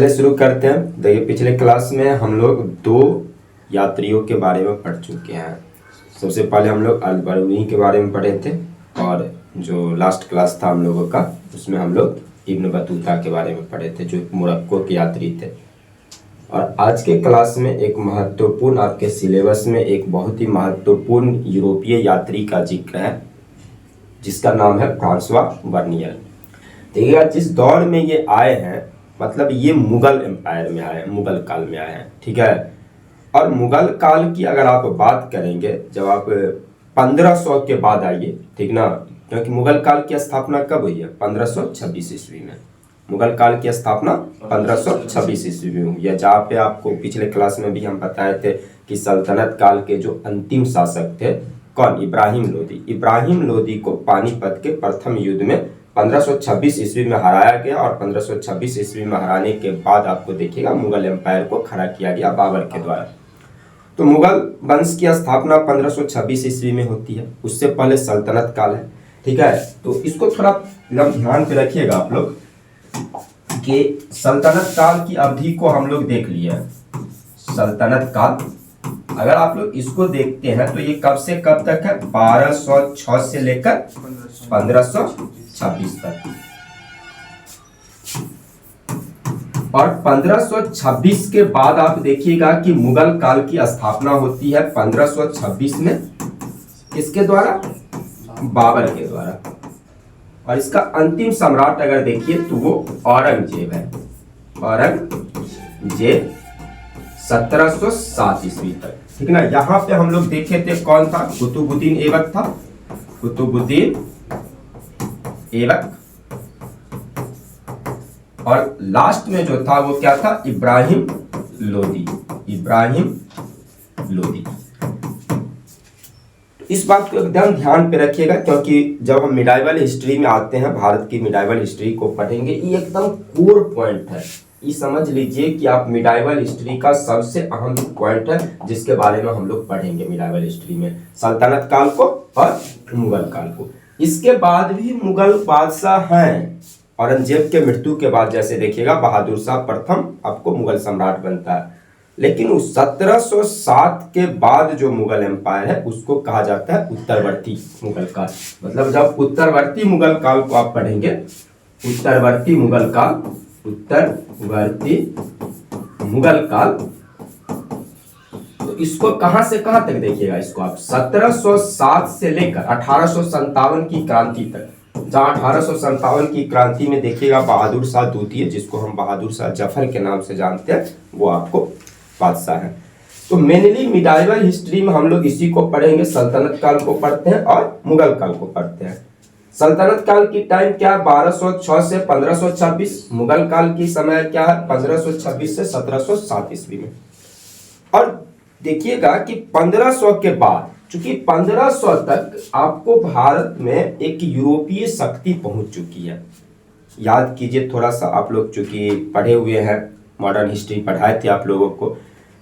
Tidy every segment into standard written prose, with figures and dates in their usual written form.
चलिए शुरू करते हैं। देखिए पिछले क्लास में हम लोग दो यात्रियों के बारे में पढ़ चुके हैं। सबसे पहले हम लोग अल बरूनी के बारे में पढ़े थे और जो लास्ट क्लास था हम लोगों का उसमें हम लोग इब्न बतूता के बारे में पढ़े थे जो मोरक्को के यात्री थे। और आज के क्लास में एक महत्वपूर्ण आपके सिलेबस में एक बहुत ही महत्वपूर्ण यूरोपीय यात्री का जिक्र है जिसका नाम है फ्रांसवा बर्नियर। देखिएगा जिस दौर में ये आए हैं मतलब ये मुगल एम्पायर में आए हैं, मुगल काल में आए हैं, ठीक है। और मुगल काल की अगर आप बात करेंगे जब आप 1500 के बाद आइए, ठीक ना, क्योंकि मुगल काल की स्थापना कब हुई है? 1526 ईस्वी में। मुगल काल की स्थापना 1526 ईस्वी में हुई है, जहाँ पे आपको पिछले क्लास में भी हम बताए थे कि सल्तनत काल के जो अंतिम शासक थे कौन? इब्राहिम लोदी। इब्राहिम लोदी को पानीपत के प्रथम युद्ध में 1526 ईस्वी में हराया गया और 1526 ईस्वी में हराने के बाद आपको देखिएगा मुगल एम्पायर को खड़ा किया गया बाबर के द्वारा। तो मुगल वंश की स्थापना 1526 ईस्वी में होती है, उससे पहले सल्तनत काल है, ठीक है। तो इसको थोड़ा ध्यान पे रखिएगा आप लोग कि सल्तनत काल की अवधि को हम लोग देख लिया। सल्तनत काल अगर आप लोग इसको देखते हैं तो ये कब से कब तक है? 1206 से लेकर 1526 तक। और 1526 के बाद आप देखिएगा कि मुगल काल की स्थापना होती है 1526 में, किसके द्वारा? बाबर के द्वारा। और इसका अंतिम सम्राट अगर देखिए तो वो औरंगजेब है। औरंगजेब 1707 ईस्वी तक, ठीक ना। यहाँ पे हम लोग देखे थे कौन था? कुतुबुद्दीन ऐबक था। कुतुबुद्दीन ऐबक। और लास्ट में जो था वो क्या था? इब्राहिम लोदी। इब्राहिम लोदी। इस बात को एकदम ध्यान पे रखिएगा क्योंकि जब हम मिडाइवल हिस्ट्री में आते हैं, भारत की मिडाइवल हिस्ट्री को पढ़ेंगे, ये एकदम कोर पॉइंट है। ये समझ लीजिए कि आप मिडाइवल हिस्ट्री का सबसे अहम पॉइंट है जिसके बारे में हम लोग पढ़ेंगे मिडाइवल हिस्ट्री में, सल्तनत काल को और मुगल काल को। इसके बाद भी मुगल बादशाह हैं। औरंगजेब के मृत्यु के बाद जैसे देखिएगा बहादुर शाह प्रथम आपको मुगल सम्राट बनता है, लेकिन उस 1707 के बाद जो मुगल एम्पायर है उसको कहा जाता है उत्तरवर्ती मुगल काल। मतलब जब उत्तरवर्ती मुगल काल को आप पढ़ेंगे, उत्तरवर्ती मुगल काल, उत्तरवर्ती मुगल काल, तो इसको कहां से कहां तक देखिएगा, इसको आप 1707 से लेकर 1857 की क्रांति तक, जहां 1857 की क्रांति में देखिएगा बहादुर शाह द्वितीय, जिसको हम बहादुर शाह जफर के नाम से जानते हैं, वो आपको बादशाह है। तो मेनली मिडाइवल हिस्ट्री में हम लोग इसी को पढ़ेंगे, सल्तनत काल को पढ़ते हैं और मुगल काल को पढ़ते हैं। सल्तनत काल की टाइम क्या? 1206 से 1526। मुगल काल की समय क्या है? 1526 से 1707 ईस्वी में। और देखिएगा कि 1500 के बाद, चूंकि 1500 तक आपको भारत में एक यूरोपीय शक्ति पहुंच चुकी है। याद कीजिए थोड़ा सा, आप लोग चूंकि पढ़े हुए हैं, मॉडर्न हिस्ट्री पढ़ाए थे आप लोगों को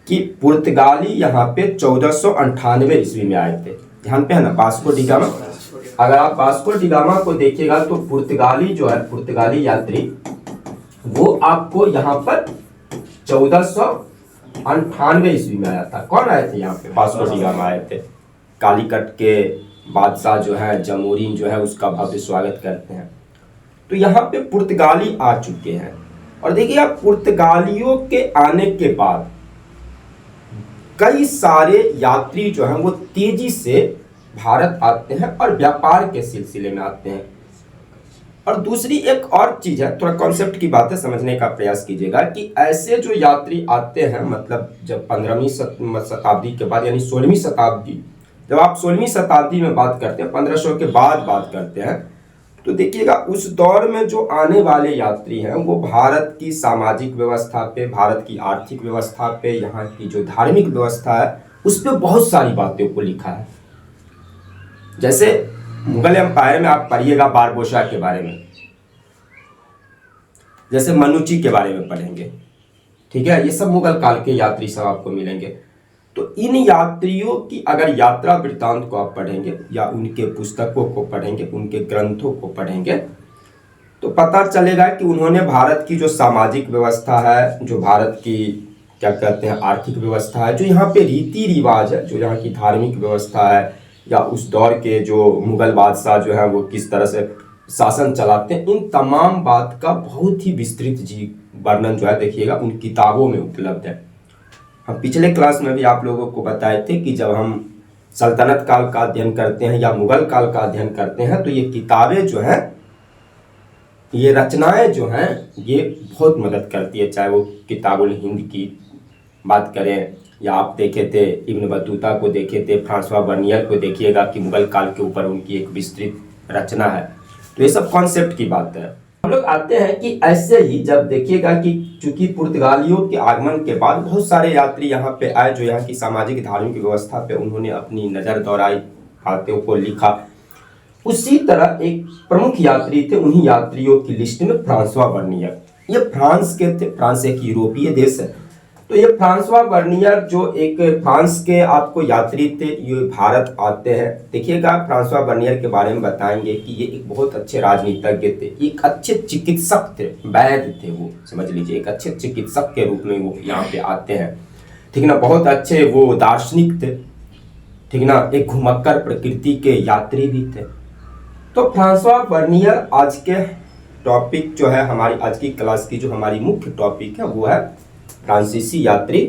कि पुर्तगाली यहाँ पे 1498 ईस्वी में आए थे। ध्यान पे है ना, वास्को डी गामा। अगर आप वास्को डी गामा को देखिएगा तो पुर्तगाली जो है, पुर्तगाली यात्री, वो आपको यहाँ पर 1498 ईस्वी में आया था। कौन आए थे यहाँ पे? वास्को डी गामा आए थे। कालीकट के बादशाह जो है, जमोरिन जो है, उसका भव्य स्वागत करते हैं। तो यहाँ पे पुर्तगाली आ चुके हैं। और देखिए आप, पुर्तगालियों के आने के बाद कई सारे यात्री जो हैं वो तेजी से भारत आते हैं और व्यापार के सिलसिले में आते हैं। और दूसरी एक और चीज है, थोड़ा कॉन्सेप्ट की बातें समझने का प्रयास कीजिएगा कि ऐसे जो यात्री आते हैं, मतलब जब 15वीं शताब्दी के बाद, यानी 16वीं शताब्दी, जब आप 16वीं शताब्दी में बात करते हैं, 1500 के बाद बात करते हैं, तो देखिएगा उस दौर में जो आने वाले यात्री हैं वो भारत की सामाजिक व्यवस्था पे, भारत की आर्थिक व्यवस्था पे, यहाँ की जो धार्मिक व्यवस्था है उस पे बहुत सारी बातों को लिखा है। जैसे मुगल एम्पायर में आप पढ़िएगा बारबोसा के बारे में, जैसे मनुची के बारे में पढ़ेंगे, ठीक है। ये सब मुगल काल के यात्री सब आपको मिलेंगे। तो इन यात्रियों की अगर यात्रा वृत्तांत को आप पढ़ेंगे या उनके पुस्तकों को पढ़ेंगे, उनके ग्रंथों को पढ़ेंगे, तो पता चलेगा कि उन्होंने भारत की जो सामाजिक व्यवस्था है, जो भारत की क्या कहते हैं आर्थिक व्यवस्था है, जो यहाँ पे रीति रिवाज है, जो यहाँ की धार्मिक व्यवस्था है, या उस दौर के जो मुगल बादशाह जो है वो किस तरह से शासन चलाते हैं, इन तमाम बात का बहुत ही विस्तृत जी वर्णन जो है देखिएगा उन किताबों में उपलब्ध है। हम पिछले क्लास में भी आप लोगों को बताए थे कि जब हम सल्तनत काल का अध्ययन करते हैं या मुगल काल का अध्ययन करते हैं तो ये किताबें जो हैं, ये रचनाएं जो हैं, ये बहुत मदद करती है। चाहे वो किताबुल हिंद की बात करें, या आप देखे थे इब्न बतूता को देखे थे, फ्रांसवा बर्नियर को देखिएगा कि मुगल काल के ऊपर उनकी एक विस्तृत रचना है। तो ये सब कॉन्सेप्ट की बात है। हम लोग आते हैं कि ऐसे ही जब देखिएगा कि चूंकि पुर्तगालियों के आगमन के बाद बहुत सारे यात्री यहाँ पे आए, जो यहाँ की सामाजिक धार्मिक व्यवस्था पे उन्होंने अपनी नज़र दौड़ाई, बातों को लिखा। उसी तरह एक प्रमुख यात्री थे, उन्हीं यात्रियों की लिस्ट में फ्रांसवा बर्नियर। ये फ्रांस के थे, फ्रांस एक यूरोपीय देश है। तो ये फ्रांसवा बर्नियर जो एक फ्रांस के आपको यात्री थे, ये भारत आते हैं। देखिएगा फ्रांसवा बर्नियर के बारे में बताएंगे कि ये एक बहुत अच्छे राजनीतिज्ञ थे, एक अच्छे चिकित्सक थे, वैद्य थे वो, समझ लीजिए एक अच्छे चिकित्सक के रूप में वो यहाँ पे आते हैं, ठीक ना। बहुत अच्छे वो दार्शनिक थे, ठीक ना, एक घुमक्कर प्रकृति के यात्री भी थे। तो फ्रांसवा बर्नियर आज के टॉपिक जो है, हमारी आज की क्लास की जो हमारी मुख्य टॉपिक है वो है फ्रांसीसी यात्री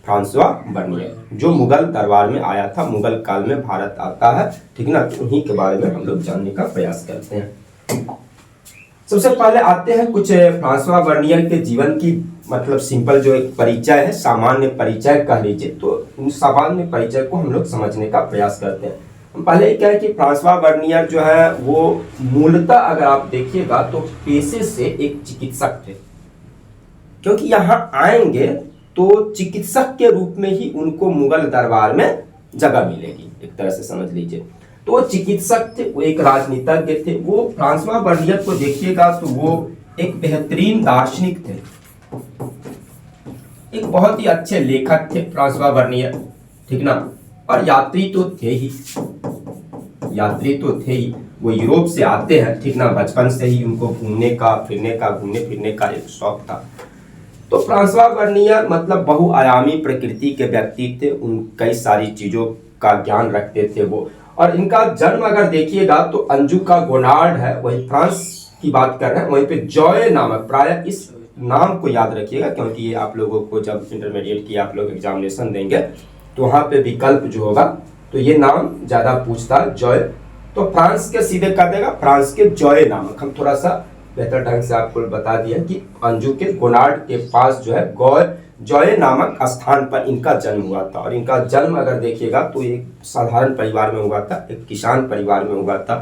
फ्रांसवा बर्नियर, जो मुगल दरबार में आया था, मुगल काल में भारत आता है, ठीक ना। तो उन्हीं के बारे में हम लोग जानने का प्रयास करते हैं। सबसे पहले आते हैं कुछ फ्रांसवा बर्नियर के जीवन की, मतलब सिंपल जो एक परिचय है, सामान्य परिचय कह लीजिए। तो उस सामान्य परिचय को हम लोग समझने का प्रयास करते हैं। पहले क्या है कि फ्रांसवा बर्नियर जो है वो मूलतः अगर आप देखिएगा तो पेशे से एक चिकित्सक थे, क्योंकि यहाँ आएंगे तो चिकित्सक के रूप में ही उनको मुगल दरबार में जगह मिलेगी, एक तरह से समझ लीजिए। तो वो चिकित्सक थे, वो एक राजनीतिज्ञ थे। वो फ्रांसवा बर्नियर को देखिएगा तो वो एक बेहतरीन दार्शनिक थे, एक बहुत ही अच्छे लेखक थे फ्रांसवा बर्नियर, ठीक ना। और यात्री तो थे ही, यात्री तो थे ही। वो यूरोप से आते हैं, ठीक ना। बचपन से ही उनको घूमने फिरने का एक शौक था। तो फ्रांसवा बर्नियर मतलब बहुआयामी प्रकृति के व्यक्ति थे, उन कई सारी चीज़ों का ज्ञान रखते थे वो। और इनका जन्म अगर देखिएगा तो अंजू का गोनार्ड है, वही फ्रांस की बात कर रहे हैं, वहीं पे जॉय नामक, प्रायः इस नाम को याद रखिएगा क्योंकि ये आप लोगों को जब इंटरमीडिएट की आप लोग एग्जामिनेशन देंगे तो वहाँ पे विकल्प जो होगा तो ये नाम ज़्यादा पूछता है, जॉय। तो फ्रांस के सीधे कर देगा, फ्रांस के जॉय नामक। हम थोड़ा सा बेहतर ढंग से आपको बता दिया कि अंजू के गोनार्ड के पास जो है जॉय नामक स्थान पर इनका जन्म हुआ था। और इनका जन्म अगर देखिएगा तो एक साधारण परिवार में हुआ था, एक किसान परिवार में हुआ था।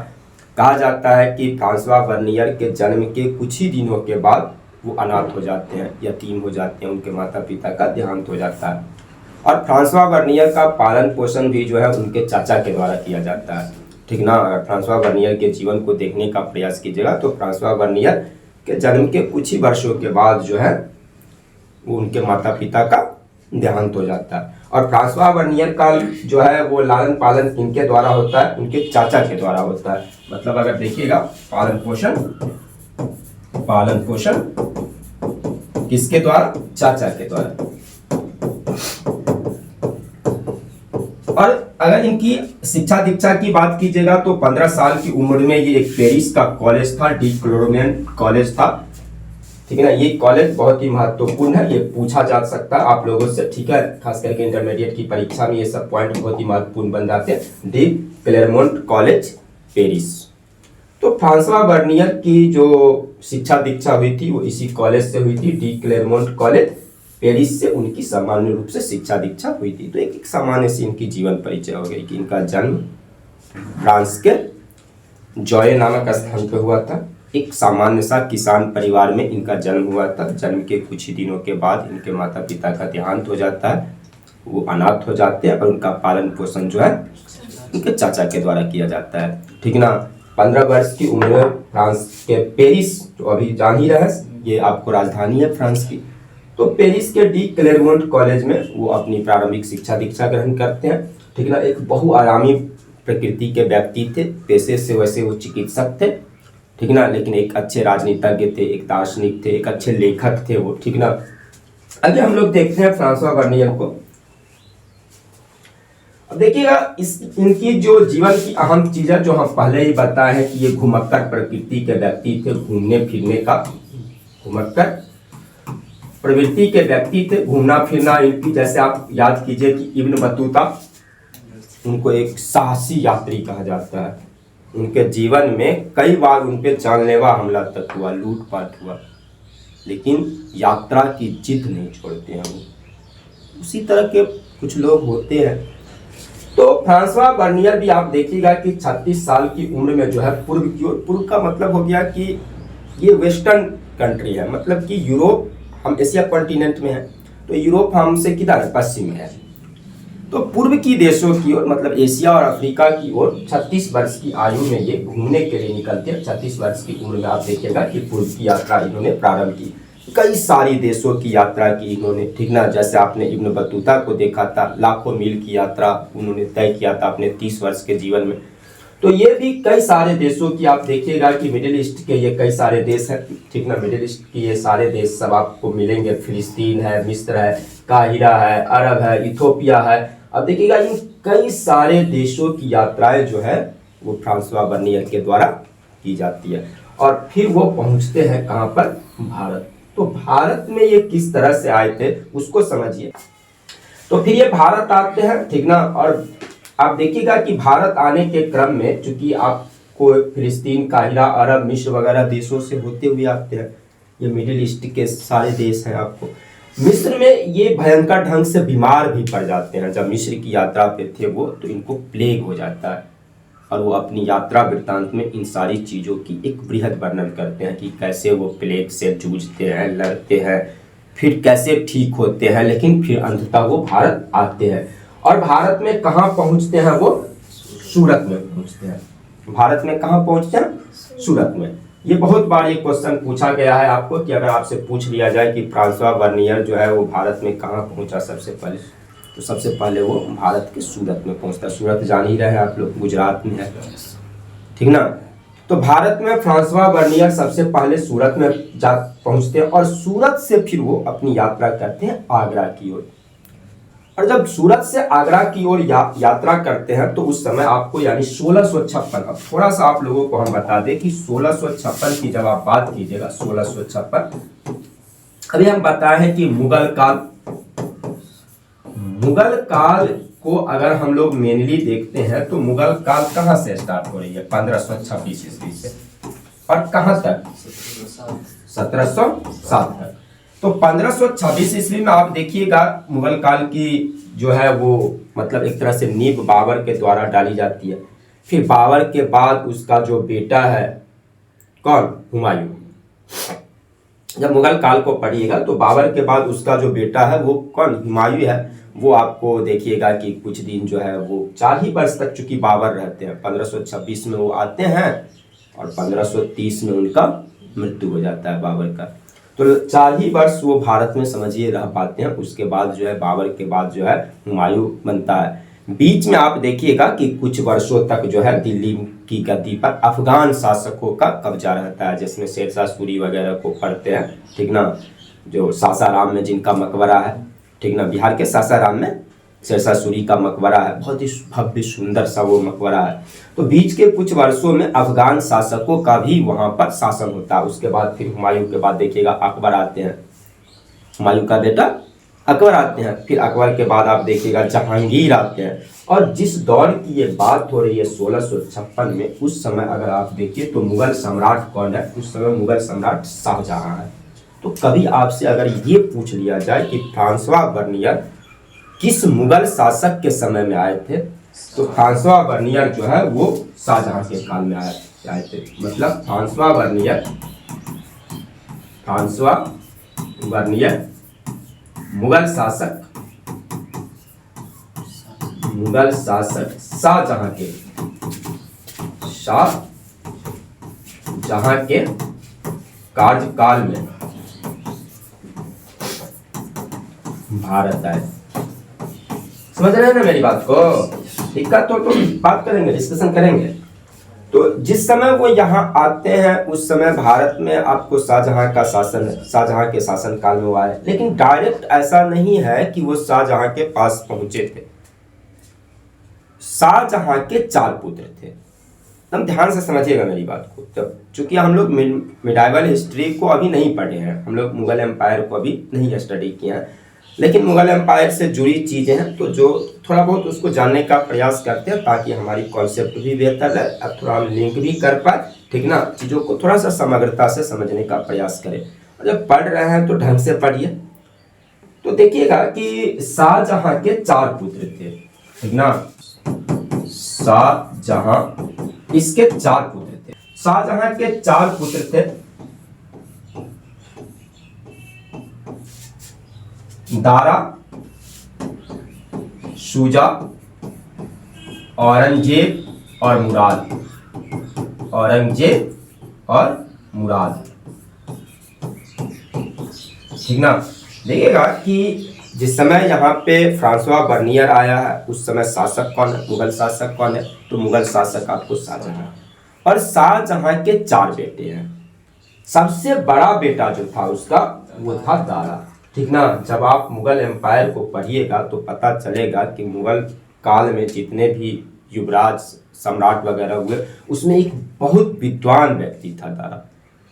कहा जाता है कि फ्रांसवा बर्नियर के जन्म के कुछ ही दिनों के बाद वो अनाथ हो जाते हैं, यतीम हो जाते हैं, उनके माता पिता का देहांत हो जाता है। और फ्रांसवा बर्नियर का पालन पोषण भी जो है उनके चाचा के द्वारा किया जाता है, ठीक ना। अगर फ्रांसवा बर्नियर के जीवन को देखने का प्रयास कीजिएगा तो फ्रांसवा बर्नियर के जन्म के कुछ ही वर्षों के बाद जो है वो उनके माता पिता का देहांत हो जाता है। और फ्रांसवा बर्नियर का जो है वो लालन पालन किनके द्वारा होता है, उनके चाचा के द्वारा होता है। मतलब अगर देखिएगा पालन पोषण किसके द्वारा, चाचा के द्वारा। और अगर इनकी शिक्षा दीक्षा की बात कीजिएगा तो 15 साल की उम्र में ये एक पेरिस का कॉलेज था, डी क्लोरमेंट कॉलेज था, ठीक है ना। ये कॉलेज बहुत ही महत्वपूर्ण है, ये पूछा जा सकता है आप लोगों से, ठीक है। खास करके इंटरमीडिएट की परीक्षा में ये सब पॉइंट बहुत ही महत्वपूर्ण बन जाते हैं। De Clermont College Paris. तो फ्रांसवा बर्नियर की जो शिक्षा दीक्षा हुई थी वो इसी कॉलेज से हुई थी, डी क्लेरमोंट कॉलेज पेरिस से उनकी सामान्य रूप से शिक्षा दीक्षा हुई थी। तो एक सामान्य सी इनकी जीवन परिचय हो गई कि इनका जन्म फ्रांस के जॉय नामक स्थान पे हुआ था। एक सामान्य सा किसान परिवार में इनका जन्म हुआ था। जन्म के कुछ ही दिनों के बाद इनके माता पिता का देहांत हो जाता है, वो अनाथ हो जाते हैं और उनका पालन पोषण जो है उनके चाचा के द्वारा किया जाता है, ठीक ना। 15 वर्ष की उम्र में फ्रांस के पेरिस, जो अभी जान ही रहे, ये आपको राजधानी है फ्रांस की। तो पेरिस के डी क्लेरमोंट कॉलेज में वो अपनी प्रारंभिक शिक्षा दीक्षा ग्रहण करते हैं, ठीक ना। एक बहुआयामी प्रकृति के व्यक्ति थे, पेशे से वैसे वो चिकित्सक थे, ठीक ना, लेकिन एक अच्छे राजनीतिज्ञ थे, एक दार्शनिक थे, एक अच्छे लेखक थे वो, ठीक ना। अभी हम लोग देखते हैं फ्रांसवा बर्नियर को। अब देखिएगा इनकी जो जीवन की अहम चीजें जो हम पहले ही बताए हैं कि ये घुमक्कड़ प्रकृति के व्यक्ति थे, घूमने फिरने का घुमक्कड़ प्रवृत्ति के व्यक्ति थे, घूमना फिरना इनकी, जैसे आप याद कीजिए कि इब्न बतूता, उनको एक साहसी यात्री कहा जाता है। उनके जीवन में कई बार उन पे जानलेवा हमला तक हुआ, लूटपाट हुआ, लेकिन यात्रा की जिद नहीं छोड़ते हैं वो। उसी तरह के कुछ लोग होते हैं। तो फ्रांसवा बर्नियर भी आप देखिएगा कि 36 साल की उम्र में जो है पूर्व की ओर, पूर्व का मतलब हो गया कि ये वेस्टर्न कंट्री है, मतलब कि यूरोप, हम एशिया कॉन्टिनेंट में है, तो यूरोप हमसे किधर है, पश्चिम में है, तो पूर्व की देशों की ओर, मतलब एशिया और अफ्रीका की ओर 36 वर्ष की आयु में ये घूमने के लिए निकलते हैं। 36 वर्ष की उम्र में आप देखिएगा कि पूर्व की यात्रा इन्होंने प्रारंभ की, कई सारी देशों की यात्रा की इन्होंने, ठीक ना। जैसे आपने इब्न बतूता को देखा था, लाखों मील की यात्रा उन्होंने तय किया था अपने 30 वर्ष के जीवन में। तो ये भी कई सारे देशों की आप देखिएगा कि मिडिल ईस्ट के ये कई सारे देश हैं, ठीक ना। मिडिल ईस्ट की ये सारे देश सब आपको मिलेंगे, फिलिस्तीन है, मिस्र है, काहिरा है, अरब है, इथोपिया है। अब देखिएगा इन कई सारे देशों की यात्राएं जो है वो फ्रांसवा बर्नियर के द्वारा की जाती है, और फिर वो पहुंचते हैं कहाँ पर, भारत। तो भारत में ये किस तरह से आए थे उसको समझिए। तो फिर ये भारत आते हैं, ठीक ना। और आप देखिएगा कि भारत आने के क्रम में चूंकि आपको फिलिस्तीन, काहिरा, अरब, मिस्र वगैरह देशों से होते हुए आते हैं, ये मिडिल ईस्ट के सारे देश हैं आपको। मिस्र में ये भयंकर ढंग से बीमार भी पड़ जाते हैं। जब मिस्र की यात्रा पे थे वो, तो इनको प्लेग हो जाता है, और वो अपनी यात्रा वृत्तांत में इन सारी चीज़ों की एक बृहद वर्णन करते हैं कि कैसे वो प्लेग से जूझते हैं, लड़ते हैं, फिर कैसे ठीक होते हैं, लेकिन फिर अंततः वो भारत आते हैं। और भारत में कहाँ पहुँचते हैं वो, सूरत में पहुँचते हैं। भारत में कहाँ पहुँचते हैं, सूरत में। ये बहुत बार ये क्वेश्चन पूछा गया है आपको कि अगर आपसे पूछ लिया जाए कि फ्रांसवा बर्नियर जो है वो भारत में कहाँ पहुँचा सबसे पहले, तो सबसे पहले वो भारत के सूरत में पहुंचता। सूरत जान ही रहे आप लोग, गुजरात में है, ठीक ना। तो भारत में फ्रांसवा बर्नियर सबसे पहले सूरत में जा पहुंचते हैं, और सूरत से फिर वो अपनी यात्रा करते हैं आगरा की ओर। और जब सूरत से आगरा की ओर यात्रा करते हैं तो उस समय आपको यानी 1656, अब थोड़ा सा आप लोगों को हम बता दें कि 1656 की जब आप बात कीजिएगा, 1656 अभी हम बताए हैं कि मुगल काल को अगर हम लोग मेनली देखते हैं तो मुगल काल कहाँ से स्टार्ट हो रही है, 1526 ईस्वी से, और कहाँ तक, 1707 तक। तो 1526 ईस्वी में आप देखिएगा मुगल काल की जो है वो मतलब एक तरह से नींव बाबर के द्वारा डाली जाती है। फिर बाबर के बाद उसका जो बेटा है, कौन, हुमायूं। जब मुगल काल को पढ़िएगा तो बाबर के बाद उसका जो बेटा है वो कौन, हुमायूं है। वो आपको देखिएगा कि कुछ दिन जो है वो 4 ही वर्ष तक चूंकि बाबर रहते हैं, 1526 में वो आते हैं और 1530 में उनका मृत्यु हो जाता है बाबर का। तो 4 ही वर्ष वो भारत में समझिए रह पाते हैं। उसके बाद जो है बाबर के बाद जो है हुमायूं बनता है। बीच में आप देखिएगा कि कुछ वर्षों तक जो है दिल्ली की गद्दी पर अफगान शासकों का कब्जा रहता है, जिसमें शेरशाह सूरी वगैरह को पढ़ते हैं, ठीक ना। जो सासाराम में जिनका मकबरा है, ठीक ना, बिहार के सासाराम में शेरशाह सूरी का मकबरा है, बहुत ही भव्य सुंदर सा वो मकबरा है। तो बीच के कुछ वर्षों में अफगान शासकों का भी वहाँ पर शासन होता है। उसके बाद फिर हुमायूं के बाद देखिएगा अकबर आते हैं, हुमायूं का बेटा अकबर आते हैं। फिर अकबर के बाद आप देखिएगा जहांगीर आते हैं। और जिस दौर की ये बात हो रही है 1656 में, उस समय अगर आप देखिए तो मुगल सम्राट कौन है, उस समय मुगल सम्राट शाहजहां है। तो कभी आपसे अगर ये पूछ लिया जाए कि फ्रांसवा बर्नियर किस मुगल शासक के समय में आए थे, तो फ्रांसवा बर्नियर जो है वो शाहजहां के काल में आए थे। मतलब फ्रांसवा बर्नियर मुगल शासक शाहजहां के कार्यकाल में भारत आए। समझ रहे हैं ना मेरी बात को? दिक्कत तो बात करेंगे, डिस्कशन करेंगे। तो जिस समय वो यहाँ आते हैं उस समय भारत में आपको शाहजहां का शासन है, शाहजहां के शासन काल में हुआ है, लेकिन डायरेक्ट ऐसा नहीं है कि वो शाहजहां के पास पहुंचे थे। शाहजहां के 4 पुत्र थे। एकदम ध्यान से समझिएगा मेरी बात को। जब चूंकि हम लोग मिडाइवल हिस्ट्री को अभी नहीं पढ़े हैं, हम लोग मुगल एम्पायर को अभी नहीं स्टडी किए हैं, लेकिन मुगल एम्पायर से जुड़ी चीज़ें हैं तो जो थोड़ा बहुत उसको जानने का प्रयास करते हैं ताकि हमारी कॉन्सेप्ट भी बेहतर रहे और थोड़ा हम लिंक भी कर पाए, ठीक ना, चीज़ों को थोड़ा सा समग्रता से समझने का प्रयास करें। और जब पढ़ रहे हैं तो ढंग से पढ़िए। तो देखिएगा कि शाहजहां के 4 पुत्र थे, ठीक ना। शाहजहां इसके 4 पुत्र थे। शाहजहां के 4 पुत्र थे। दारा, शुजा, औरंगजेब और मुराद। औरंगजेब और मुराद, ठीक ना। देखिएगा कि जिस समय यहाँ पे फ्रांसवा बर्नियर आया है उस समय शासक कौन है, मुगल शासक कौन है, तो मुगल शासक आपको शाहजहां। और शाहजहां के 4 बेटे हैं। सबसे बड़ा बेटा जो था उसका वो था दारा, ठीक ना। जब आप मुगल एम्पायर को पढ़िएगा तो पता चलेगा कि मुगल काल में जितने भी युवराज सम्राट वगैरह हुए उसमें एक बहुत विद्वान व्यक्ति था दारा।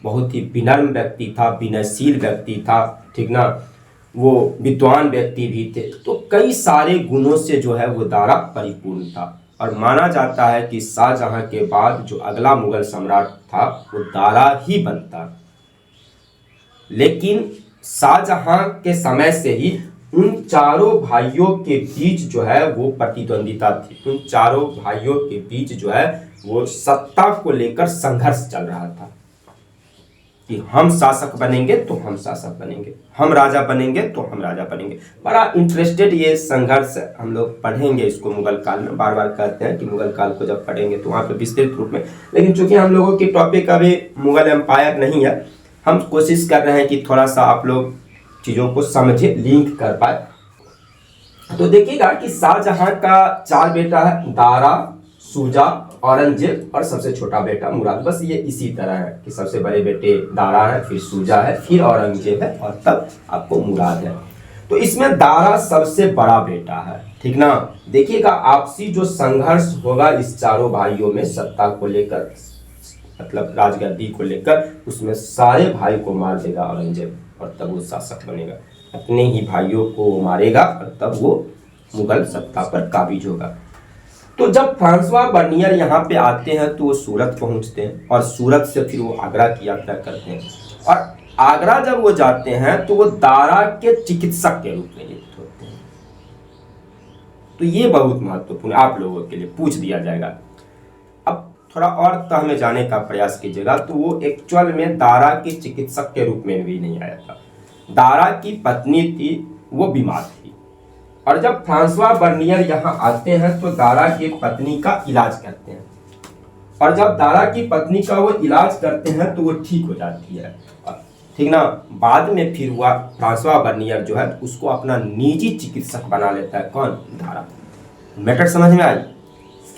बहुत ही विनम्र व्यक्ति था, विनयशील व्यक्ति था, ठीक ना। वो विद्वान व्यक्ति भी थे, तो कई सारे गुणों से जो है वो दारा परिपूर्ण था। और माना जाता है कि शाहजहां के बाद जो अगला मुगल सम्राट था वो दारा ही बनता। लेकिन शाहजहां के समय से ही उन चारों भाइयों के बीच जो है वो प्रतिद्वंदिता थी। उन चारों भाइयों के बीच जो है वो सत्ता को लेकर संघर्ष चल रहा था कि हम शासक बनेंगे तो हम शासक बनेंगे, हम राजा बनेंगे तो हम राजा बनेंगे। बड़ा इंटरेस्टेड ये संघर्ष हम लोग पढ़ेंगे इसको मुगल काल में। बार बार कहते हैं कि मुगल काल को जब पढ़ेंगे तो वहाँ पे विस्तृत रूप में, लेकिन चूंकि हम लोगों की टॉपिक अभी मुगल एम्पायर नहीं है, हम कोशिश कर रहे हैं कि थोड़ा सा आप लोग चीज़ों को समझे, लिंक कर पाए। तो देखिएगा कि शाहजहां का 4 बेटा है, दारा, शुजा, औरंगजेब और सबसे छोटा बेटा मुराद। बस ये इसी तरह है कि सबसे बड़े बेटे दारा है, फिर शुजा है, फिर औरंगजेब है और तब आपको मुराद है। तो इसमें दारा सबसे बड़ा बेटा है, ठीक ना। देखिएगा आपसी जो संघर्ष होगा इस चारों भाइयों में सत्ता को लेकर, मतलब राजगद्दी को लेकर, उसमें सारे भाई को मार देगा औरंगजेब और तब वो शासक बनेगा। अपने ही भाइयों को वो मारेगा और तब वो मुगल सत्ता पर काबिज होगा। तो जब फ्रांसवा बर्नियर यहाँ पे आते हैं तो वो सूरत पहुँचते हैं और सूरत से फिर वो आगरा की यात्रा करते हैं। और आगरा जब वो जाते हैं तो वो दारा के चिकित्सक के रूप में नियुक्त होते हैं। तो ये बहुत महत्वपूर्ण आप लोगों के लिए पूछ दिया जाएगा। अब थोड़ा और तह में जाने का प्रयास कीजिएगा तो वो एक्चुअल में दारा के चिकित्सक के रूप में भी नहीं आया था। दारा की पत्नी थी, वो बीमार थी, और जब फ्रांसवा बर्नियर यहाँ आते हैं तो दारा की पत्नी का इलाज करते हैं। और जब दारा की पत्नी का वो इलाज करते हैं तो वो ठीक हो जाती है, ठीक ना। बाद में फिर हुआ फ्रांसवा बर्नियर जो है उसको अपना निजी चिकित्सक बना लेता है। कौन? दारा। मैटर समझ में आई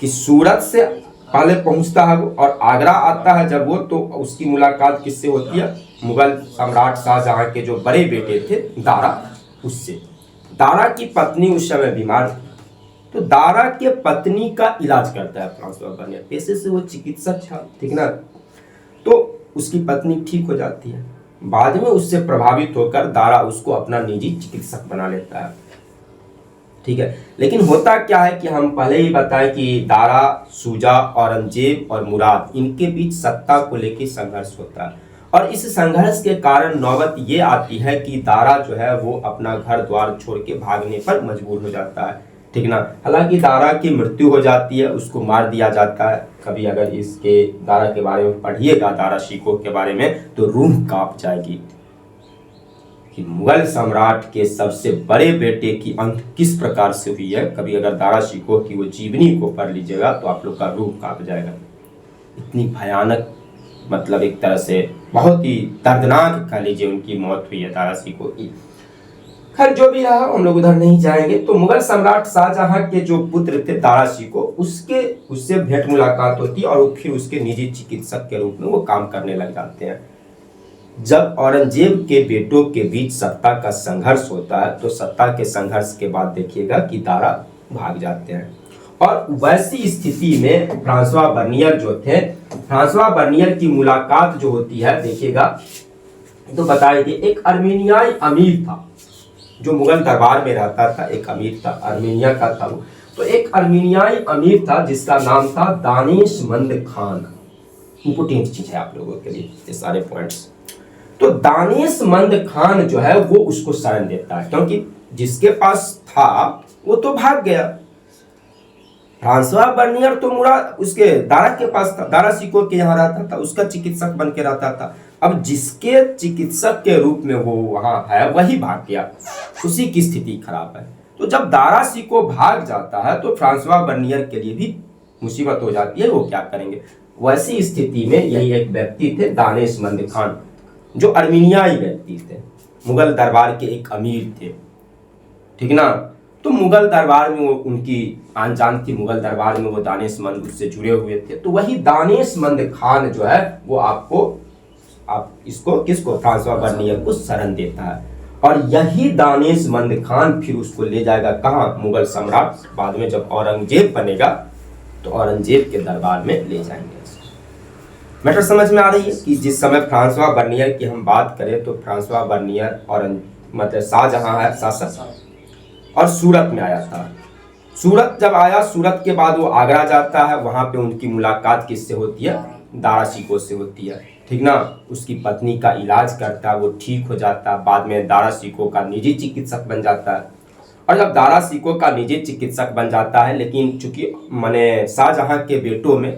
कि सूरत से पहले पहुंचता है और आगरा आता है जब वो, तो उसकी मुलाकात किससे होती है? मुगल सम्राट शाहजहां के जो बड़े बेटे थे दारा, उससे। दारा की पत्नी उस समय बीमार थी, तो दारा के पत्नी का इलाज करता है फ्रांसवा बर्नियर। पेशे से वो चिकित्सक था, ठीक ना। तो उसकी पत्नी ठीक हो जाती है। बाद में उससे प्रभावित होकर दारा उसको अपना निजी चिकित्सक बना लेता है, ठीक है। लेकिन होता क्या है कि हम पहले ही बताएं कि दारा, शुजा, औरंगजेब और मुराद, इनके बीच सत्ता को लेकर संघर्ष होता है। और इस संघर्ष के कारण नौबत ये आती है कि दारा जो है वो अपना घर द्वार छोड़ के भागने पर मजबूर हो जाता है, ठीक ना। हालांकि दारा की मृत्यु हो जाती है, उसको मार दिया जाता है। कभी अगर इसके दारा के बारे में पढ़िएगा, दारा शिकोह के बारे में, तो रूह कांप जाएगी कि मुगल सम्राट के सबसे बड़े बेटे की अंत किस प्रकार से हुई है। कभी अगर दारा शिकोह की वो जीवनी को पढ़ लीजिएगा तो आप लोग का रूह कांप जाएगा। इतनी भयानक, मतलब एक तरह से बहुत ही दर्दनाक कह लीजिए उनकी मौत हुई है दारा शिकोह की। खैर जो भी रहा, हम लोग उधर नहीं जाएंगे। तो मुगल सम्राट शाहजहां के जो पुत्र थे दारा शिकोह, उससे भेंट मुलाकात होती है और वो फिर उसके निजी चिकित्सक के रूप में वो काम करने लग जाते हैं। जब औरंगजेब के बेटों के बीच सत्ता का संघर्ष होता है तो सत्ता के संघर्ष के बाद देखिएगा कि दारा भाग जाते हैं। और वैसी स्थिति में फ्रांसवा बर्नियर जो थे, फ्रांसवा बर्नियर की मुलाकात जो होती है देखिएगा तो बताया कि एक अर्मेनियाई अमीर था जो मुगल दरबार में रहता था, एक अमीर था, अर्मेनिया का था वो। तो एक अर्मेनियाई अमीर था जिसका नाम था दानिशमंद खान। इंपोर्टेंट चीज है आप लोगों के लिए ये सारे पॉइंट्स। तो दानिशमंद खान जो है वो उसको शरण देता है क्योंकि जिसके पास था वो तो भाग गया। फ्रांसवा बर्नियर तो मुरा उसके दारा के पास था, दारा सिको के यहाँ रहता था, उसका चिकित्सक बन के रहता था। अब जिसके चिकित्सक के रूप में वो वहां है वही भाग गया, उसी की स्थिति खराब है। तो जब दारा सिको भाग जाता है तो फ्रांसवा बर्नियर के लिए भी मुसीबत हो जाती है, वो क्या करेंगे। वैसी स्थिति में यही एक व्यक्ति थे दानिशमंद खान जो अर्मेनियाई व्यक्ति थे, मुगल दरबार के एक अमीर थे, ठीक ना। तो मुगल दरबार में वो उनकी आन जान थी, मुगल दरबार में वो दानिशमंद उससे जुड़े हुए थे। तो वही दानिशमंद खान जो है वो आप इसको किसको, फ्रांसवा बर्नियर को शरण देता है। और यही दानिशमंद खान फिर उसको ले जाएगा कहाँ, मुगल सम्राट, बाद में जब औरंगजेब बनेगा तो औरंगजेब के दरबार में ले जाएंगे। मैटर समझ में आ रही है कि जिस समय फ्रांसवा बर्नियर की हम बात करें तो फ्रांसवा बर्नियर और मतलब शाहजहां है शासक और सूरत में आया था। सूरत जब आया, सूरत के बाद वो आगरा जाता है, वहां पे उनकी मुलाकात किससे होती है, दारा सिको से होती है, ठीक ना। उसकी पत्नी का इलाज करता है, वो ठीक हो जाता है, बाद में दारा सिको का निजी चिकित्सक बन जाता है। और जब दारा सिको का निजी चिकित्सक बन जाता है, लेकिन चूंकि माने शाहजहां के बेटों में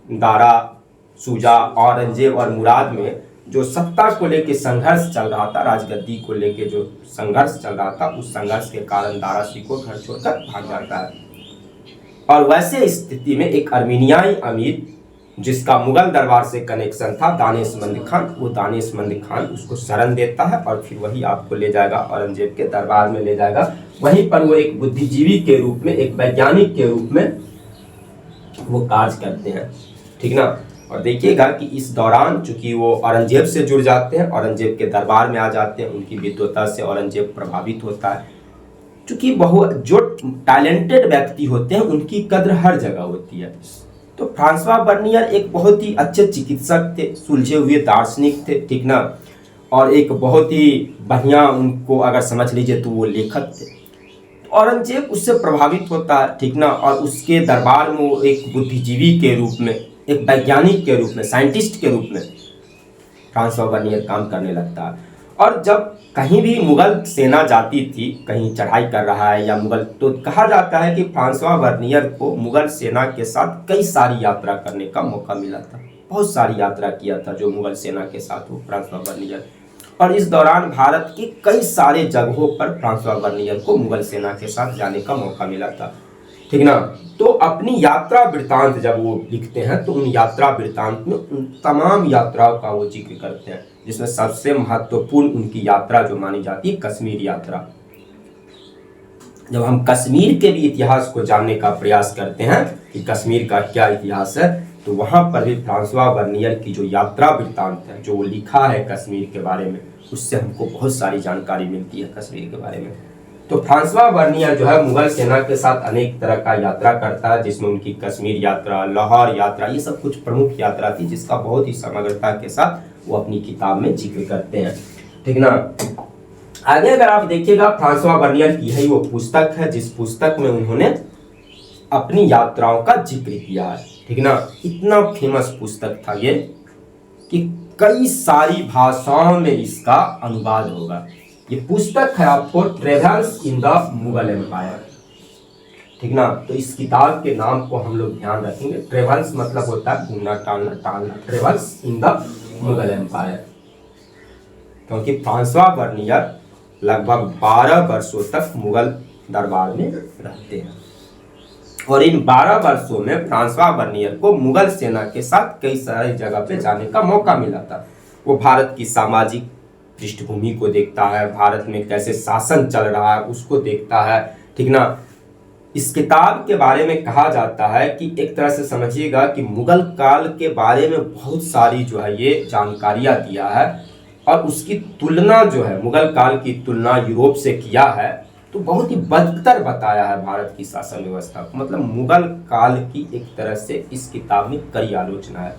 दारा, शुजा, औरंगजेब और मुराद में जो सत्ता को लेके संघर्ष चल रहा था, राजगद्दी को लेके जो संघर्ष चल रहा था, उस संघर्ष के कारण दारा सिको घर छोड़कर भाग जाता है। और वैसे स्थिति में एक अर्मेनियाई अमीर जिसका मुगल दरबार से कनेक्शन था, दानिशमंद खान, वो दानिशमंद खान उसको शरण देता है और फिर वही आपको ले जाएगा औरंगजेब के दरबार में ले जाएगा। वहीं पर वो एक बुद्धिजीवी के रूप में, एक वैज्ञानिक के रूप में वो कार्य करते हैं, ठीक ना। और देखिएगा कि इस दौरान चूंकि वो औरंगजेब से जुड़ जाते हैं, औरंगजेब के दरबार में आ जाते हैं, उनकी विद्वता से औरंगजेब प्रभावित होता है। चूंकि जो टैलेंटेड व्यक्ति होते हैं उनकी कद्र हर जगह होती है। तो फ्रांसवा बर्नियर एक बहुत ही अच्छे चिकित्सक थे, सुलझे हुए दार्शनिक थे, ठीक ना। और एक बहुत ही बढ़िया, उनको अगर समझ लीजिए तो वो लेखक थे। औरंगजेब उससे प्रभावित होता है, ठीक ना। और उसके दरबार में वो एक बुद्धिजीवी के रूप में, एक वैज्ञानिक के रूप में, साइंटिस्ट के रूप में फ्रांसवा बर्नियर काम करने लगता है। और जब कहीं भी मुगल सेना जाती थी, कहीं चढ़ाई कर रहा है या मुगल, तो कहा जाता है कि फ्रांसवा बर्नियर को मुगल सेना के साथ कई सारी यात्रा करने का मौका मिला था। बहुत सारी यात्रा किया था जो मुगल सेना के साथ वो फ्रांसवा बर्नियर। और इस दौरान भारत की कई सारे जगहों पर फ्रांसवा बर्नियर को मुगल सेना के साथ जाने का मौका मिला था, ठीक ना। तो अपनी यात्रा वृत्तांत जब वो लिखते हैं तो उन यात्रा वृत्तांत में उन तमाम यात्राओं का वो जिक्र करते हैं, जिसमें सबसे महत्वपूर्ण उनकी यात्रा जो मानी जाती है कश्मीर यात्रा। जब हम कश्मीर के भी इतिहास को जानने का प्रयास करते हैं कि कश्मीर का क्या इतिहास है, तो वहां पर भी फ्रांसवा बर्नियर की जो यात्रा वृत्तांत है, जो वो लिखा है कश्मीर के बारे में, उससे हमको बहुत सारी जानकारी मिलती है कश्मीर के बारे में। तो फ्रांसवा बर्नियर जो है मुगल सेना के साथ अनेक तरह का यात्रा करता है, जिसमें उनकी कश्मीर यात्रा, लाहौर यात्रा, ये सब कुछ प्रमुख यात्रा थी, जिसका बहुत ही समग्रता के साथ वो अपनी किताब में जिक्र करते हैं, ठीक ना। आगे अगर आप देखिएगा फ्रांसवा बर्नियर की यही वो पुस्तक है जिस पुस्तक में उन्होंने अपनी यात्राओं का जिक्र किया है, ठीक ना। इतना फेमस पुस्तक था ये कि कई सारी भाषाओं में इसका अनुवाद होगा। ये पुस्तक है आपको Travels in the Mughal Empire, ठीक ना। तो इस किताब के नाम को हम लोग ध्यान रखेंगे। ट्रेवल्स मतलब होता है घूमना, टालना, Travels in the Mughal Empire, क्योंकि फ्रांसवा बर्नियर लगभग 12 वर्षों तक मुगल दरबार में रहते हैं। और इन 12 वर्षों में फ्रांसवा बर्नियर को मुगल सेना के साथ कई सारी जगह पे जाने का मौका मिला था। वो भारत की सामाजिक पृष्ठभूमि को देखता है, भारत में कैसे शासन चल रहा है उसको देखता है, ठीक ना। इस किताब के बारे में कहा जाता है कि एक तरह से समझिएगा कि मुगल काल के बारे में बहुत सारी जो है ये जानकारियाँ दिया है, और उसकी तुलना जो है मुगल काल की तुलना यूरोप से किया है तो बहुत ही बदतर बताया है भारत की शासन व्यवस्था को। मतलब मुगल काल की एक तरह से इस किताब में कड़ी आलोचना है।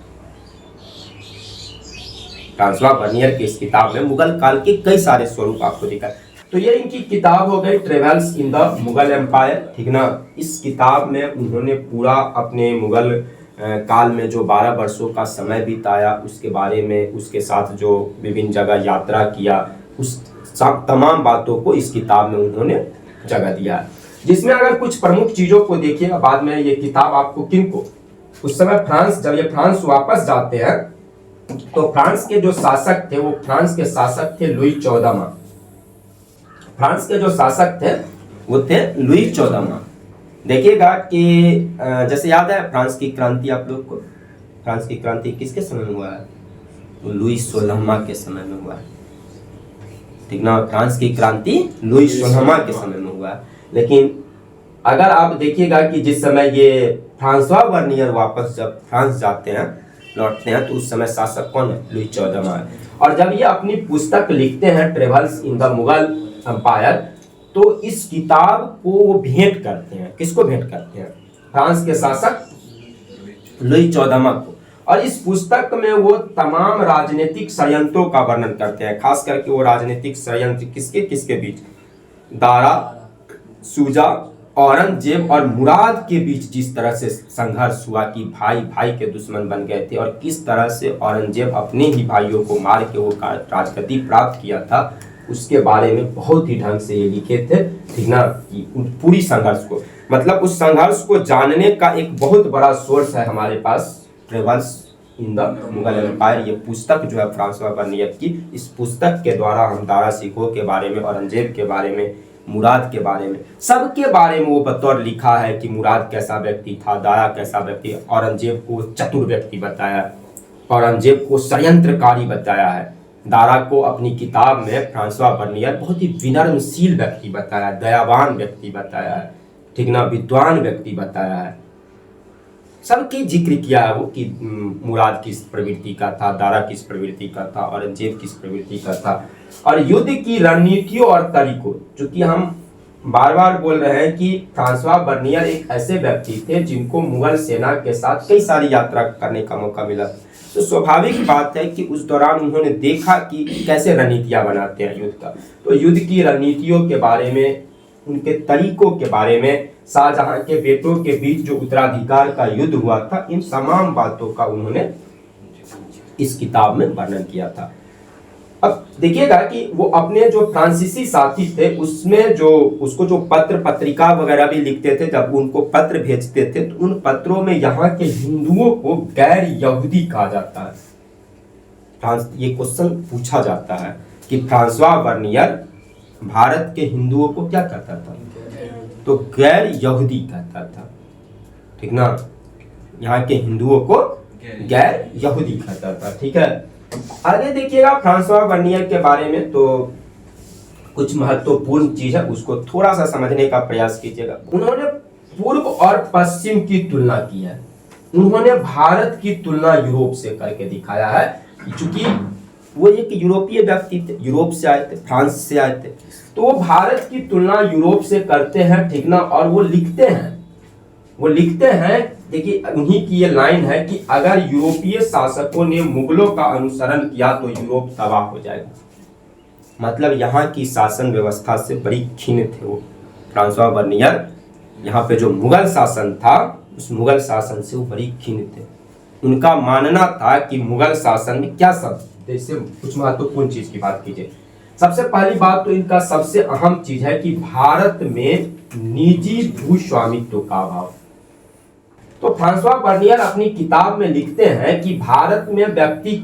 फ्रांसवा बर्नियर की इस किताब में मुगल काल के कई सारे स्वरूप आपको दिखा। तो ये इनकी किताब हो गई Travels in the Mughal Empire, ठीक ना। इस किताब में उन्होंने पूरा अपने मुगल काल में जो 12 वर्षों का समय बिताया उसके बारे में, उसके साथ जो विभिन्न जगह यात्रा किया, उस सब तमाम बातों को इस किताब में उन्होंने जगह दिया है। जिसमें अगर कुछ प्रमुख चीज़ों को देखिएगा, बाद में ये किताब आपको किनको, उस समय फ्रांस, जब ये फ्रांस वापस जाते हैं तो फ्रांस के जो शासक थे वो फ्रांस के शासक थे लुई 14वां। फ्रांस के जो शासक थे वो थे लुई 14वां। देखिएगा कि जैसे याद है फ्रांस की क्रांति आप लोग को, फ्रांस की क्रांति किसके समय में हुआ है? तो लुई 16वां के समय में हुआ है, ठीक ना। फ्रांस की क्रांति लुई 16वां के समय में हुआ है। लेकिन अगर आप देखिएगा कि जिस समय ये फ्रांसवा बर्नियर वापस जब फ्रांस जाते हैं, लौटते हैं, तो उस समय शासक कौन है? लुई 14वां है। और जब ये अपनी पुस्तक लिखते हैं Travels in the Mughal Empire, तो इस किताब को वो भेंट करते हैं। किसको भेंट करते हैं? फ्रांस के शासक लुई 14वां को। और इस पुस्तक में वो तमाम राजनीतिक षड्यंत्रों का वर्णन करते हैं, खास करके वो राजनीतिक षड्यंत्र किसके किसके बीच, दारा, सूजा, औरंगजेब और मुराद के बीच जिस तरह से संघर्ष हुआ कि भाई भाई के दुश्मन बन गए थे, और किस तरह से औरंगजेब अपने ही भाइयों को मार के वो राजगद्दी प्राप्त किया था, उसके बारे में बहुत ही ढंग से ये लिखे थे, ठीक ना। कि पूरी संघर्ष को, मतलब उस संघर्ष को जानने का एक बहुत बड़ा सोर्स है हमारे पास travels in the Mughal empire. ये पुस्तक जो है फ्रांसवा बर्नियर की, इस पुस्तक के द्वारा हम दारा सिकोह के बारे में, औरंगजेब के बारे में, मुराद के बारे में, सबके बारे में वो बतौर लिखा है कि मुराद कैसा व्यक्ति था, दारा कैसा व्यक्ति, औरंगजेब को चतुर व्यक्ति बताया, औरंगजेब को षड्यंत्रकारी बताया है। दारा को अपनी किताब में फ्रांसवा बर्नियर बहुत ही विनम्रशील व्यक्ति बताया, दयावान व्यक्ति बताया है, ठीक ना, विद्वान व्यक्ति बताया है। सबके जिक्र किया है वो कि मुराद किस प्रवृत्ति का था, दारा किस प्रवृत्ति का था, औरंगजेब किस प्रवृत्ति का था। और युद्ध की रणनीतियों और तरीकों, जो कि हम बार बार बोल रहे हैं कि फ्रांसवा बर्नियर एक ऐसे व्यक्ति थे जिनको मुगल सेना के साथ कई सारी यात्रा करने का मौका मिला। तो स्वाभाविक बात है कि उस दौरान उन्होंने देखा कि कैसे रणनीतियाँ बनाते हैं युद्ध का। तो युद्ध की रणनीतियों के बारे में, उनके तरीकों के बारे में, शाहजहां के बेटों के बीच जो उत्तराधिकार का युद्ध हुआ था, इन तमाम बातों का उन्होंने इस किताब में वर्णन किया था। अब देखिएगा कि वो अपने जो फ्रांसीसी साथी थे उसमें जो उसको जो पत्र पत्रिका वगैरह भी लिखते थे, जब उनको पत्र भेजते थे तो उन पत्रों में यहाँ के हिंदुओं को गैर यहूदी कहा जाता है। ये क्वेश्चन पूछा जाता है कि फ्रांसवा बर्नियर भारत के हिंदुओं को क्या कहता था? तो गैर यहूदी कहता था, ठीक ना। यहाँ के हिंदुओं को गैर यहूदी कहता था, ठीक है। आगे देखिएगा फ्रांसवा बर्नियर के बारे में, तो कुछ महत्वपूर्ण चीज है उसको थोड़ा सा समझने का प्रयास कीजिएगा। उन्होंने पूर्व और पश्चिम की तुलना की है। उन्होंने भारत की तुलना यूरोप से करके दिखाया है, क्योंकि वो एक यूरोपीय व्यक्ति थे, यूरोप से आए थे, फ्रांस से आए थे, तो वो भारत की तुलना यूरोप से करते हैं, ठीक ना। और वो लिखते हैं, देखिए उन्हीं की ये लाइन है कि अगर यूरोपीय शासकों ने मुगलों का अनुसरण किया तो यूरोप तबाह हो जाएगा। मतलब यहाँ की शासन व्यवस्था से बड़ी खिन्न थे वो फ्रांसवा बर्नियर। यहाँ पे जो मुगल शासन था उस मुगल शासन से वो बड़ी खिन्न थे। उनका मानना था कि मुगल शासन में क्या सब, जैसे कुछ महत्वपूर्ण चीज की बात कीजिए। सबसे पहली बात तो इनका सबसे अहम चीज है कि भारत में निजी भू स्वामित्व का अभाव। तो फ्रांसवा बर्नियर अपनी किताब में लिखते हैं कि भारत में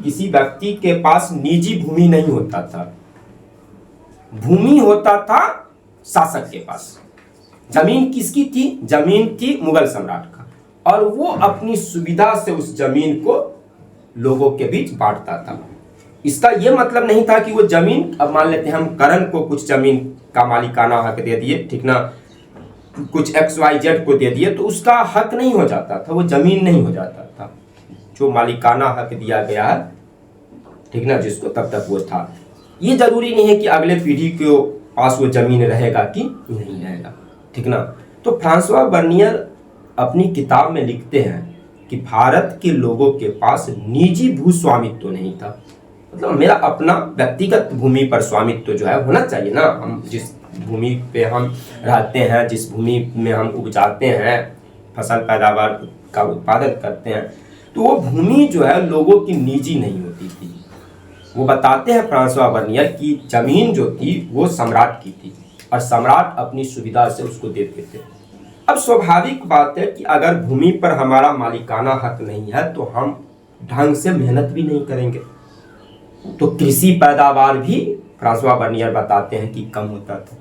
किसी व्यक्ति के पास निजी भूमि नहीं होता था, भूमि होता था शासक के पास। जमीन किसकी थी? जमीन थी मुगल सम्राट का, और वो अपनी सुविधा से उस जमीन को लोगों के बीच बांटता था। इसका यह मतलब नहीं था कि वो जमीन, अब मान लेते हैं हम करण को कुछ जमीन का मालिकाना हक दे दिए, ठीक ना, कुछ XYZ को दे दिए तो उसका हक नहीं हो जाता था, वो जमीन नहीं हो जाता था। जो मालिकाना हक दिया गया है, ठीक ना, जिसको तब तक वो था। ये जरूरी नहीं है कि अगले पीढ़ी के पास वो जमीन रहेगा कि नहीं रहेगा, ठीक ना। तो फ्रांसवा बर्नियर अपनी किताब में लिखते हैं कि भारत के लोगों के पास निजी भू स्वामित्व तो नहीं था। मतलब मेरा अपना व्यक्तिगत भूमि पर स्वामित्व जो है होना चाहिए ना। हम जिस भूमि पे हम रहते हैं, जिस भूमि में हम उपजाते हैं, फसल पैदावार का उत्पादन करते हैं, तो वो भूमि जो है लोगों की निजी नहीं होती थी। वो बताते हैं फ्रांसवा बर्नियर की जमीन जो थी वो सम्राट की थी और सम्राट अपनी सुविधा से उसको देते थे। अब स्वाभाविक बात है कि अगर भूमि पर हमारा मालिकाना हक नहीं है तो हम ढंग से मेहनत भी नहीं करेंगे, तो कृषि पैदावार भी फ्रांसवा बर्नियर बताते हैं कि कम होता था,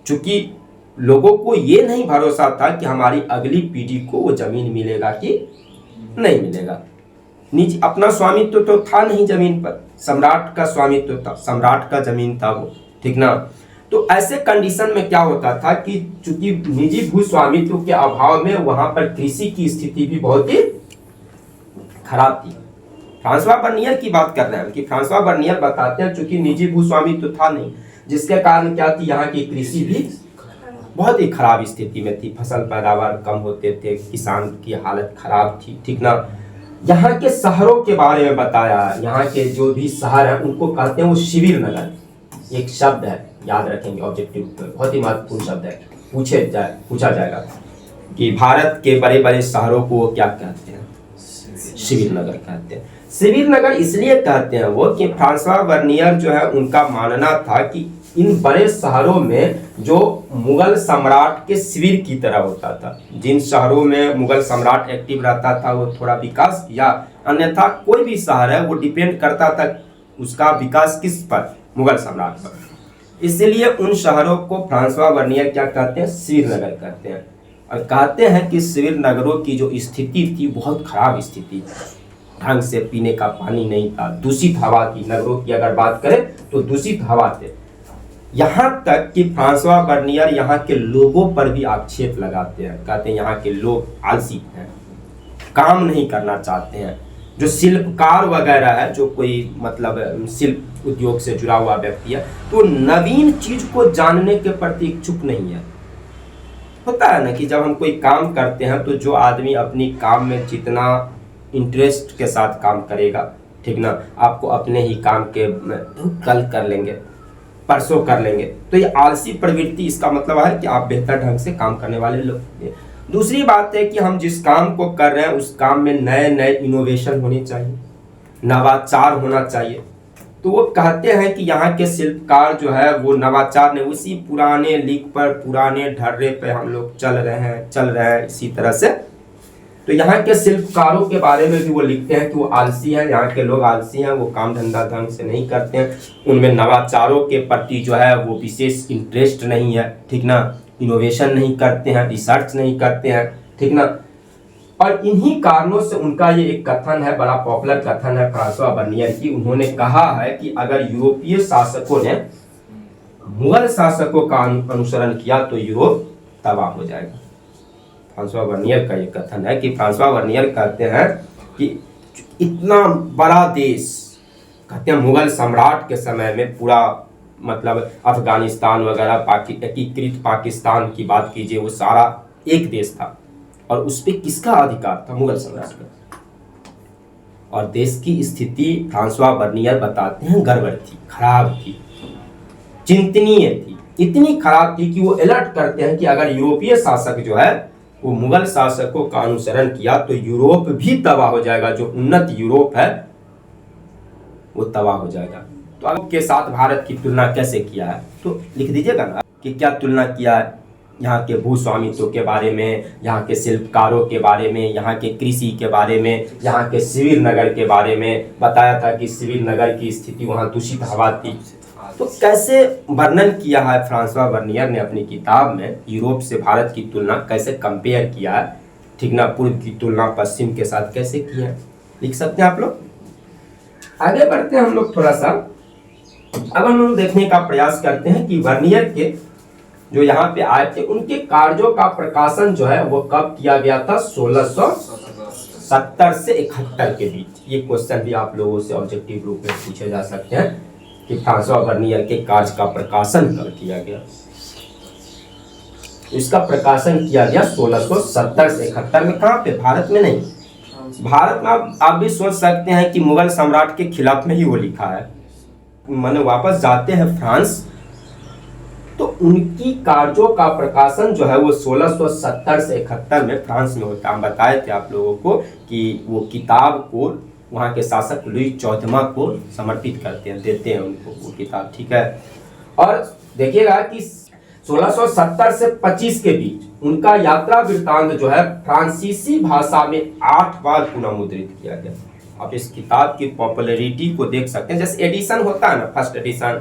क्योंकि लोगों को ये नहीं भरोसा था कि हमारी अगली पीढ़ी को वो जमीन मिलेगा कि नहीं मिलेगा। निजी अपना स्वामित्व तो था नहीं जमीन पर, सम्राट का स्वामित्व था, सम्राट का जमीन था वो, ठीक ना। तो ऐसे कंडीशन में क्या होता था कि चूंकि निजी भू स्वामित्व के अभाव में वहां पर कृषि की स्थिति भी बहुत ही खराब थी। फ्रांसवा बर्नियर की बात कर रहे हैं कि फ्रांसवा बर्नियर बताते हैं चूंकि निजी भू स्वामित्व था नहीं, जिसके कारण क्या थी, यहाँ की कृषि भी बहुत ही खराब स्थिति में थी, फसल पैदावार कम होते थे, किसान की हालत खराब थी, ठीक ना। यहाँ के शहरों के बारे में बताया, यहाँ के जो भी शहर है उनको कहते हैं वो शिविर नगर। एक शब्द है, याद रखेंगे, ऑब्जेक्टिव बहुत ही महत्वपूर्ण शब्द है, पूछा जाएगा कि भारत के बड़े बड़े शहरों को वो क्या कहते हैं, शिविर नगर कहते हैं। शिविर नगर इसलिए कहते हैं वो कि फ्रांसवा बर्नियर जो है उनका मानना था कि इन बड़े शहरों में जो मुगल सम्राट के शिविर की तरह होता था। जिन शहरों में मुगल सम्राट एक्टिव रहता था वो थोड़ा विकास किया, अन्यथा कोई भी शहर है वो डिपेंड करता था उसका विकास किस पर, मुगल सम्राट पर। इसलिए उन शहरों को फ्रांसवा बर्नियर क्या कहते हैं, शिविर नगर कहते हैं। और कहते हैं कि शिविर नगरों की जो स्थिति थी बहुत खराब स्थिति थी, ढंग से पीने का पानी नहीं था, दूषित हवा थी। नगरों की अगर बात करें तो दूषित हवा थे। यहाँ तक कि फ्रांसवा बर्नियर यहाँ के लोगों पर भी आक्षेप लगाते हैं, कहते हैं यहाँ के लोग आलसी हैं, काम नहीं करना चाहते हैं। जो शिल्पकार वगैरह है, जो कोई मतलब शिल्प उद्योग से जुड़ा हुआ व्यक्ति है, तो नवीन चीज को जानने के प्रति इच्छुक नहीं है। होता है ना कि जब हम कोई काम करते हैं तो जो आदमी अपनी काम में जितना इंटरेस्ट के साथ काम करेगा, ठीक ना, आपको अपने ही काम के कल कर लेंगे, परसों कर लेंगे, तो ये आलसी प्रवृत्ति, इसका मतलब है कि आप बेहतर ढंग से काम करने वाले लोग। दूसरी बात है कि हम जिस काम को कर रहे हैं उस काम में नए नए इनोवेशन होने चाहिए, नवाचार होना चाहिए। तो वो कहते हैं कि यहाँ के शिल्पकार जो है वो नवाचार ने उसी पुराने लीक पर, पुराने ढर्रे पे हम लोग चल रहे हैं इसी तरह से। तो यहाँ के शिल्पकारों के बारे में भी वो लिखते हैं कि वो आलसी हैं, यहाँ के लोग आलसी हैं, वो काम धंधा ढंग से नहीं करते हैं, उनमें नवाचारों के प्रति जो है वो विशेष इंटरेस्ट नहीं है, ठीक ना, इनोवेशन नहीं करते हैं, रिसर्च नहीं करते हैं, ठीक ना। और इन्हीं कारणों से उनका ये एक कथन है, बड़ा पॉपुलर कथन है फ्रांसवा बर्नियर की। उन्होंने कहा है कि अगर यूरोपीय शासकों ने मुगल शासकों का अनुसरण किया तो यूरोप तबाह हो जाएगा। फ्रांसवा बर्नियर का ये कथन है कि फ्रांसवा बर्नियर कहते हैं कि इतना बड़ा देश, कहते हैं मुगल सम्राट के समय में पूरा मतलब अफगानिस्तान वगैरह एकीकृत पाकिस्तान की बात कीजिए, वो सारा एक देश था और उस पर किसका अधिकार था, मुगल सम्राट का। और देश की स्थिति फ्रांसवा बर्नियर बताते हैं गड़बड़ थी, खराब थी, चिंतनीय थी, इतनी खराब थी कि वो अलर्ट करते हैं कि अगर यूरोपीय शासक जो है वो मुगल शासकों का अनुसरण किया तो यूरोप भी तबाह हो जाएगा, जो उन्नत यूरोप है वो तबाह हो जाएगा। तो अब के साथ भारत की तुलना कैसे किया है, तो लिख दीजिएगा ना कि क्या तुलना किया है, यहाँ के भू स्वामित्व के बारे में, यहाँ के शिल्पकारों के बारे में, यहाँ के कृषि के बारे में, यहाँ के शिविर नगर के बारे में बताया था कि शिविर नगर की स्थिति वहाँ दूषित हवा थी। तो कैसे वर्णन किया है फ्रांसवा बर्नियर ने अपनी किताब में, यूरोप से भारत की तुलना कैसे कंपेयर किया है, ठीक ना, पूर्व की तुलना पश्चिम के साथ कैसे किया है, लिख सकते हैं आप लोग। आगे बढ़ते हैं हम लोग थोड़ा सा। अब हम लोग देखने का प्रयास करते हैं कि बर्नियर के जो यहाँ पे आए थे, उनके कार्यों का प्रकाशन जो है वो कब किया गया था? 1670 से 71 के बीच। ये क्वेश्चन भी आप लोगों से ऑब्जेक्टिव रूप में पूछे जा सकते हैं कि फ्रांसवा बर्नियर के कार्य का प्रकाशन कब किया गया। इसका प्रकाशन किया गया 1670 से 71 में। कहाँ पे? भारत में नहीं। भारत में आप भी सोच सकते हैं कि मुगल सम्राट के खिलाफ में ही वो लिखा है। माने वापस जाते हैं फ्रांस, तो उनकी कार्यों का प्रकाशन जो है वो 1670 से 71 में फ्रांस में होता है। हम बताए थे आप लोगों को कि वो किताब को वहाँ के शासक लुई 14वां को समर्पित करते हैं, देते हैं उनको वो किताब, ठीक है। और देखिएगा कि 1670 से 25 के बीच उनका यात्रा वृत्तांत जो है फ्रांसीसी भाषा में 8 बार पुनः मुद्रित किया गया। आप इस किताब की पॉपुलैरिटी को देख सकते हैं। जैसे एडिशन होता है ना, first edition,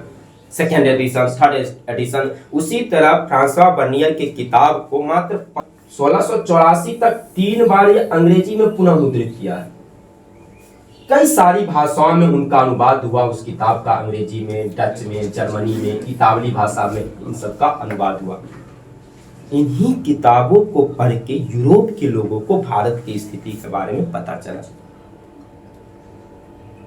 second edition, third edition, उसी तरह फ्रांसवा बर्नियर की किताब को मात्र 1684 तक 3 बार ये अंग्रेजी में पुनः मुद्रित किया है। कई सारी भाषाओं में उनका अनुवाद हुआ उस किताब का, अंग्रेजी में, डच में, जर्मनी में, इतावली भाषा में, इन सब का अनुवाद हुआ। इन्हीं किताबों को पढ़ के यूरोप के लोगों को भारत की स्थिति के बारे में पता चला।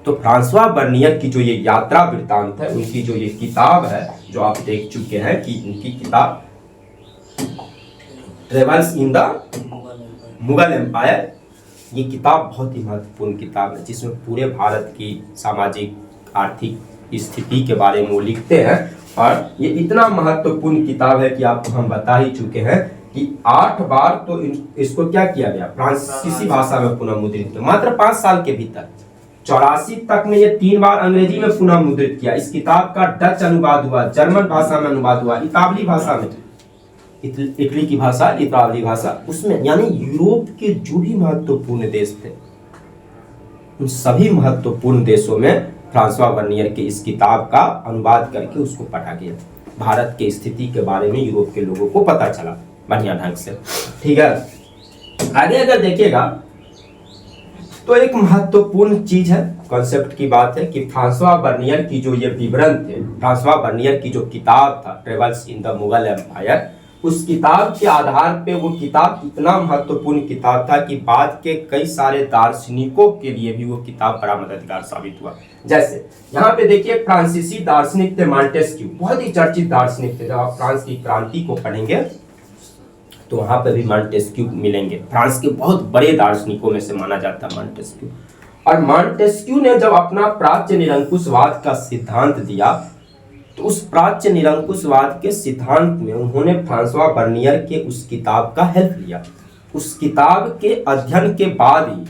तो फ्रांसवा बर्नियर की जो ये यात्रा वृत्तांत है, उनकी जो ये किताब है, जो आप देख चुके हैं कि उनकी किताब Travels in the Mughal empire, ये किताब बहुत ही महत्वपूर्ण किताब है, जिसमें पूरे भारत की सामाजिक आर्थिक स्थिति के बारे में वो लिखते हैं। और ये इतना महत्वपूर्ण किताब है कि आपको हम बता ही चुके हैं कि 8 बार तो इसको क्या किया गया, फ्रांसीसी भाषा में पुनः मुद्रित किया, मात्र 5 साल के भीतर। 84 तक में ये 3 बार अंग्रेजी में पुनः मुद्रित किया। इस किताब का डच अनुवाद हुआ, जर्मन भाषा में अनुवाद हुआ, इतावली भाषा में, इटली की भाषा, इतावली भाषा, उसमें, यानी यूरोप के जो भी महत्वपूर्ण देश थे, उन सभी महत्वपूर्ण देशों में फ्रांसवा बर्नियर की इस किताब का अनुवाद करके उसको पढ़ा गया। भारत की स्थिति के बारे में यूरोप के लोगों को पता चला बढ़िया ढंग से, ठीक है। आगे अगर देखिएगा तो एक महत्वपूर्ण चीज है, कॉन्सेप्ट की बात है कि फ्रांसवा बर्नियर की जो ये विवरण थे, फ्रांसवा बर्नियर की जो किताब था Travels in the Mughal Empire, उस किताब के आधार पे वो किताब इतना महत्वपूर्ण किताब था कि बाद के कई सारे दार्शनिकों के लिए भी वो किताब बड़ा मददगार साबित हुआ। जैसे यहाँ पे देखिए, फ्रांसीसी दार्शनिक थे मॉन्टेस्क्यू, बहुत ही चर्चित दार्शनिक थे। जब आप फ्रांस की क्रांति को पढ़ेंगे तो वहां पे भी मॉन्टेस्क्यू मिलेंगे। फ्रांस के बहुत बड़े दार्शनिकों में से माना जाता है मॉन्टेस्क्यू। और मॉन्टेस्क्यू ने जब अपना प्राच्य निरंकुशवाद का सिद्धांत दिया, तो उस प्राच्य निरंकुशवाद के सिद्धांत में उन्होंने फ्रांसवा बर्नियर के उस किताब का हेल्प लिया। उस किताब के अध्ययन के बाद ही,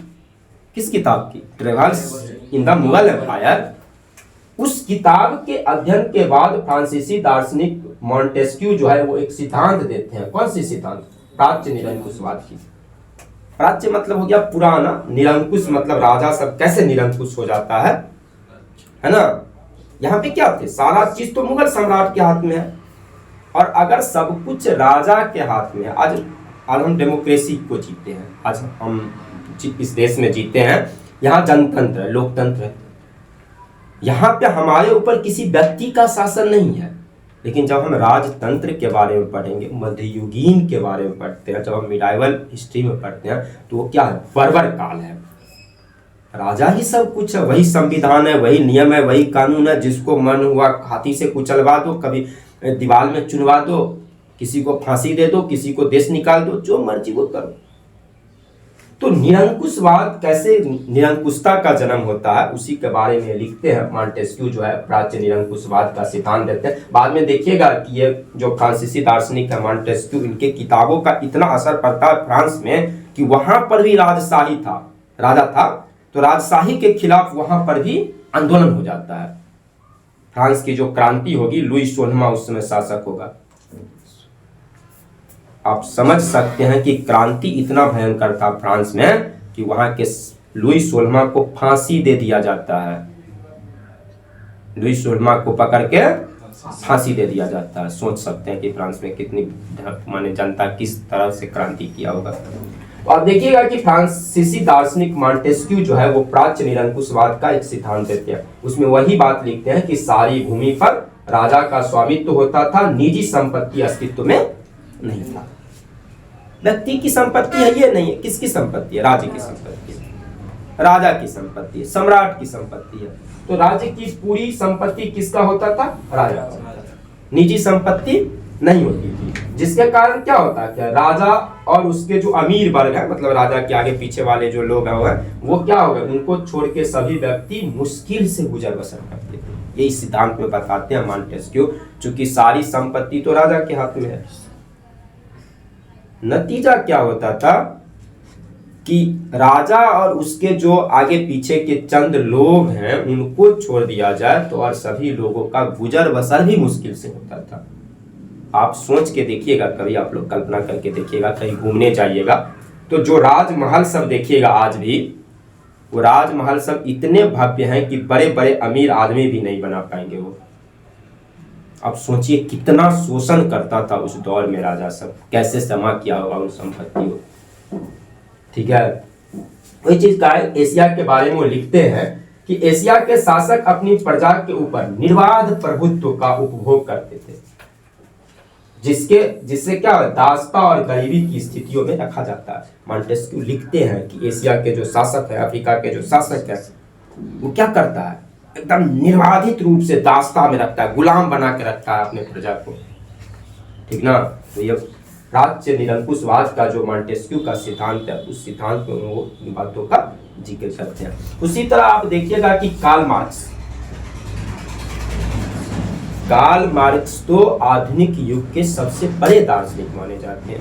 किस किताब की? Travels in the Mughal Empire. उस किताब के अध्ययन के बाद फ्रांसीसी दार्शनिक मॉन्टेस्क्यू जो है वो एक सिद्धांत देते हैं। कौन सी सिद्धांत? प्राच्य निरंकुशवाद की। प्राच्य मतलब हो गया पुराना, निरंकुश मतलब राजा सब कैसे निरंकुश हो जाता है ना। यहाँ पे क्या थे, सारा चीज तो मुगल सम्राट के हाथ में है, और अगर सब कुछ राजा के हाथ में है, आज हम डेमोक्रेसी को जीते हैं, आज हम इस देश में जीते हैं, यहाँ जनतंत्र है, लोकतंत्र है, यहाँ पे हमारे ऊपर किसी व्यक्ति का शासन नहीं है। लेकिन जब हम राजतंत्र के बारे में पढ़ेंगे, मध्ययुगीन के बारे में पढ़ते हैं, जब हम मिडाइवल हिस्ट्री में पढ़ते हैं, तो वो क्या है, बर्बर काल है। राजा ही सब कुछ है, वही संविधान है, वही नियम है, वही कानून है। जिसको मन हुआ हाथी से कुचलवा दो, कभी दीवार में चुनवा दो, किसी को फांसी दे दो, किसी को देश निकाल दो, जो मर्जी वो करो। तो निरंकुशवाद, कैसे निरंकुशता का जन्म होता है, उसी के बारे में लिखते हैं मॉन्टेस्क्यू जो है, प्राच्य निरंकुशवाद का सिद्धांत देते हैं। बाद में देखिएगा कि ये जो फ्रांसीसी दार्शनिक है मॉन्टेस्क्यू, इनके किताबों का इतना असर पड़ता है फ्रांस में कि वहां पर भी राजशाही था, राजा था, तो राजशाही के खिलाफ वहां पर भी आंदोलन हो जाता है। फ्रांस की जो क्रांति होगी, लुई 16वां उस समय शासक होगा। आप समझ सकते हैं कि क्रांति इतना भयंकर था फ्रांस में कि वहां के लुई 16वां को फांसी दे दिया जाता है। लुई 16वां को पकड़ के फांसी दे दिया जाता है। सोच सकते हैं कि फ्रांस में कितनी माने जनता किस तरह से क्रांति किया होगा। और देखिएगा कि फ्रांसीसी दार्शनिक मॉन्टेस्क्यू जो है वो प्राच्य निरंकुशवाद का एक सिद्धांत देते हैं। उसमें वही बात लिखते हैं कि सारी भूमि पर राजा का स्वामित्व होता था, निजी संपत्ति अस्तित्व में नहीं था। व्यक्ति की संपत्ति है ये नहीं है, किसकी संपत्ति है? राज्य की संपत्ति है, राजा की संपत्ति है, सम्राट की संपत्ति है। तो राज्य की पूरी संपत्ति किसका होता था? राजा का। निजी संपत्ति नहीं होती थी, जिसके कारण क्या होता है, क्या राजा और उसके जो अमीर वर्ग है, मतलब राजा के आगे पीछे वाले जो लोग हैं वो क्या हो गए, उनको छोड़ के सभी व्यक्ति मुश्किल से गुजर बसर करते थे। यही सिद्धांत में बताते हैं मॉन्टेस्क्यू, चूंकि सारी संपत्ति तो राजा के हाथ में है। नतीजा क्या होता था कि राजा और उसके जो आगे पीछे के चंद लोग हैं उनको छोड़ दिया जाए तो और सभी लोगों का गुजर बसर भी मुश्किल से होता था। आप सोच के देखिएगा, कभी आप लोग कल्पना करके देखिएगा, कहीं घूमने जाइएगा तो जो राजमहल सब देखिएगा आज भी, वो राजमहल सब इतने भव्य हैं कि बड़े बड़े अमीर आदमी भी नहीं बना पाएंगे वो। अब सोचिए कितना शोषण करता था उस दौर में राजा सब, कैसे जमा किया होगा उन संपत्ति को। ठीक है, वही चीज का एशिया के बारे में वो लिखते हैं कि एशिया के शासक अपनी प्रजा के ऊपर निर्बाध प्रभुत्व का उपभोग करते थे, जिससे क्या दासता और गरीबी की स्थितियों में रखा जाता है। मॉन्टेस्क्यू लिखते हैं कि एशिया के जो शासक है, अफ्रीका के जो शासक है, वो क्या करता है, एकदम निर्बाधित रूप से दासता में रखता है, गुलाम बना के रखता है अपने प्रजा को। ठीक ना, तो ये राज्य निरंकुशवाद का जो मॉन्टेस्क्यू का सिद्धांत है, उस सिद्धांत में वो इन बातों का जिक्र करते हैं। उसी तरह आप देखिएगा कि कार्ल मार्क्स तो आधुनिक युग के सबसे बड़े दार्शनिक माने जाते हैं।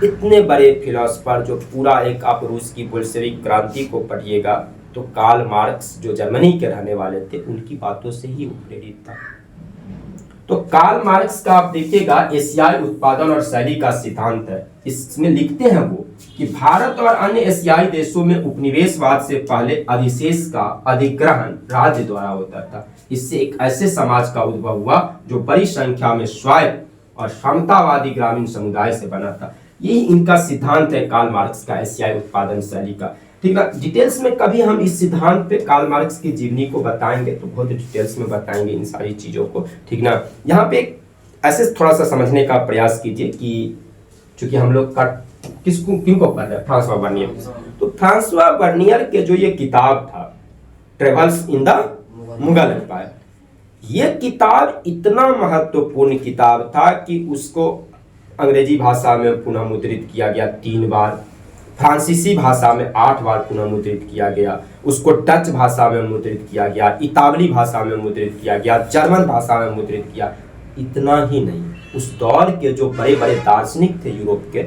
इतने बड़े फिलोसफर, जो पूरा एक आप रूस की बोल्शेविक क्रांति को पढ़िएगा तो कार्ल मार्क्स जो जर्मनी के रहने वाले थे उनकी बातों से ही प्रेरित था। तो कार्ल मार्क्स का आप देखिएगा एशियाई उत्पादन और शैली का सिद्धांत है, इसमें लिखते हैं वो कि भारत और अन्य एशियाई देशों में उपनिवेशवाद से पहले अधिशेष का अधिग्रहण राज्य द्वारा होता था। इससे एक ऐसे समाज का उद्भव हुआ जो बड़ी संख्या में स्वायत्त और क्षमतावादी ग्रामीण समुदाय से बना था। यही इनका सिद्धांत है कार्ल मार्क्स का एशियाई उत्पादन शैली का। ठीक है, डिटेल्स में कभी हम इस सिद्धांत पे कार्ल मार्क्स की जीवनी को बताएंगे तो बहुत डिटेल्स में बताएंगे इन सारी चीजों को। ठीक ना, यहाँ पे ऐसे थोड़ा सा समझने का प्रयास कीजिए कि चूंकि हम लोग का किनको पढ़ रहे हैं, फ्रांसवा बर्नियर। तो फ्रांसवा बर्नियर के जो ये किताब था, Travels in the Mughal empire, ये किताब इतना महत्वपूर्ण किताब था कि उसको अंग्रेजी भाषा में पुनः मुद्रित किया गया 3 बार, फ्रांसीसी भाषा में 8 बार पुनः मुद्रित किया गया, उसको डच भाषा में मुद्रित किया गया, इतावली भाषा में मुद्रित किया गया, जर्मन भाषा में मुद्रित किया। इतना ही नहीं, उस दौर के जो बड़े बड़े दार्शनिक थे यूरोप के,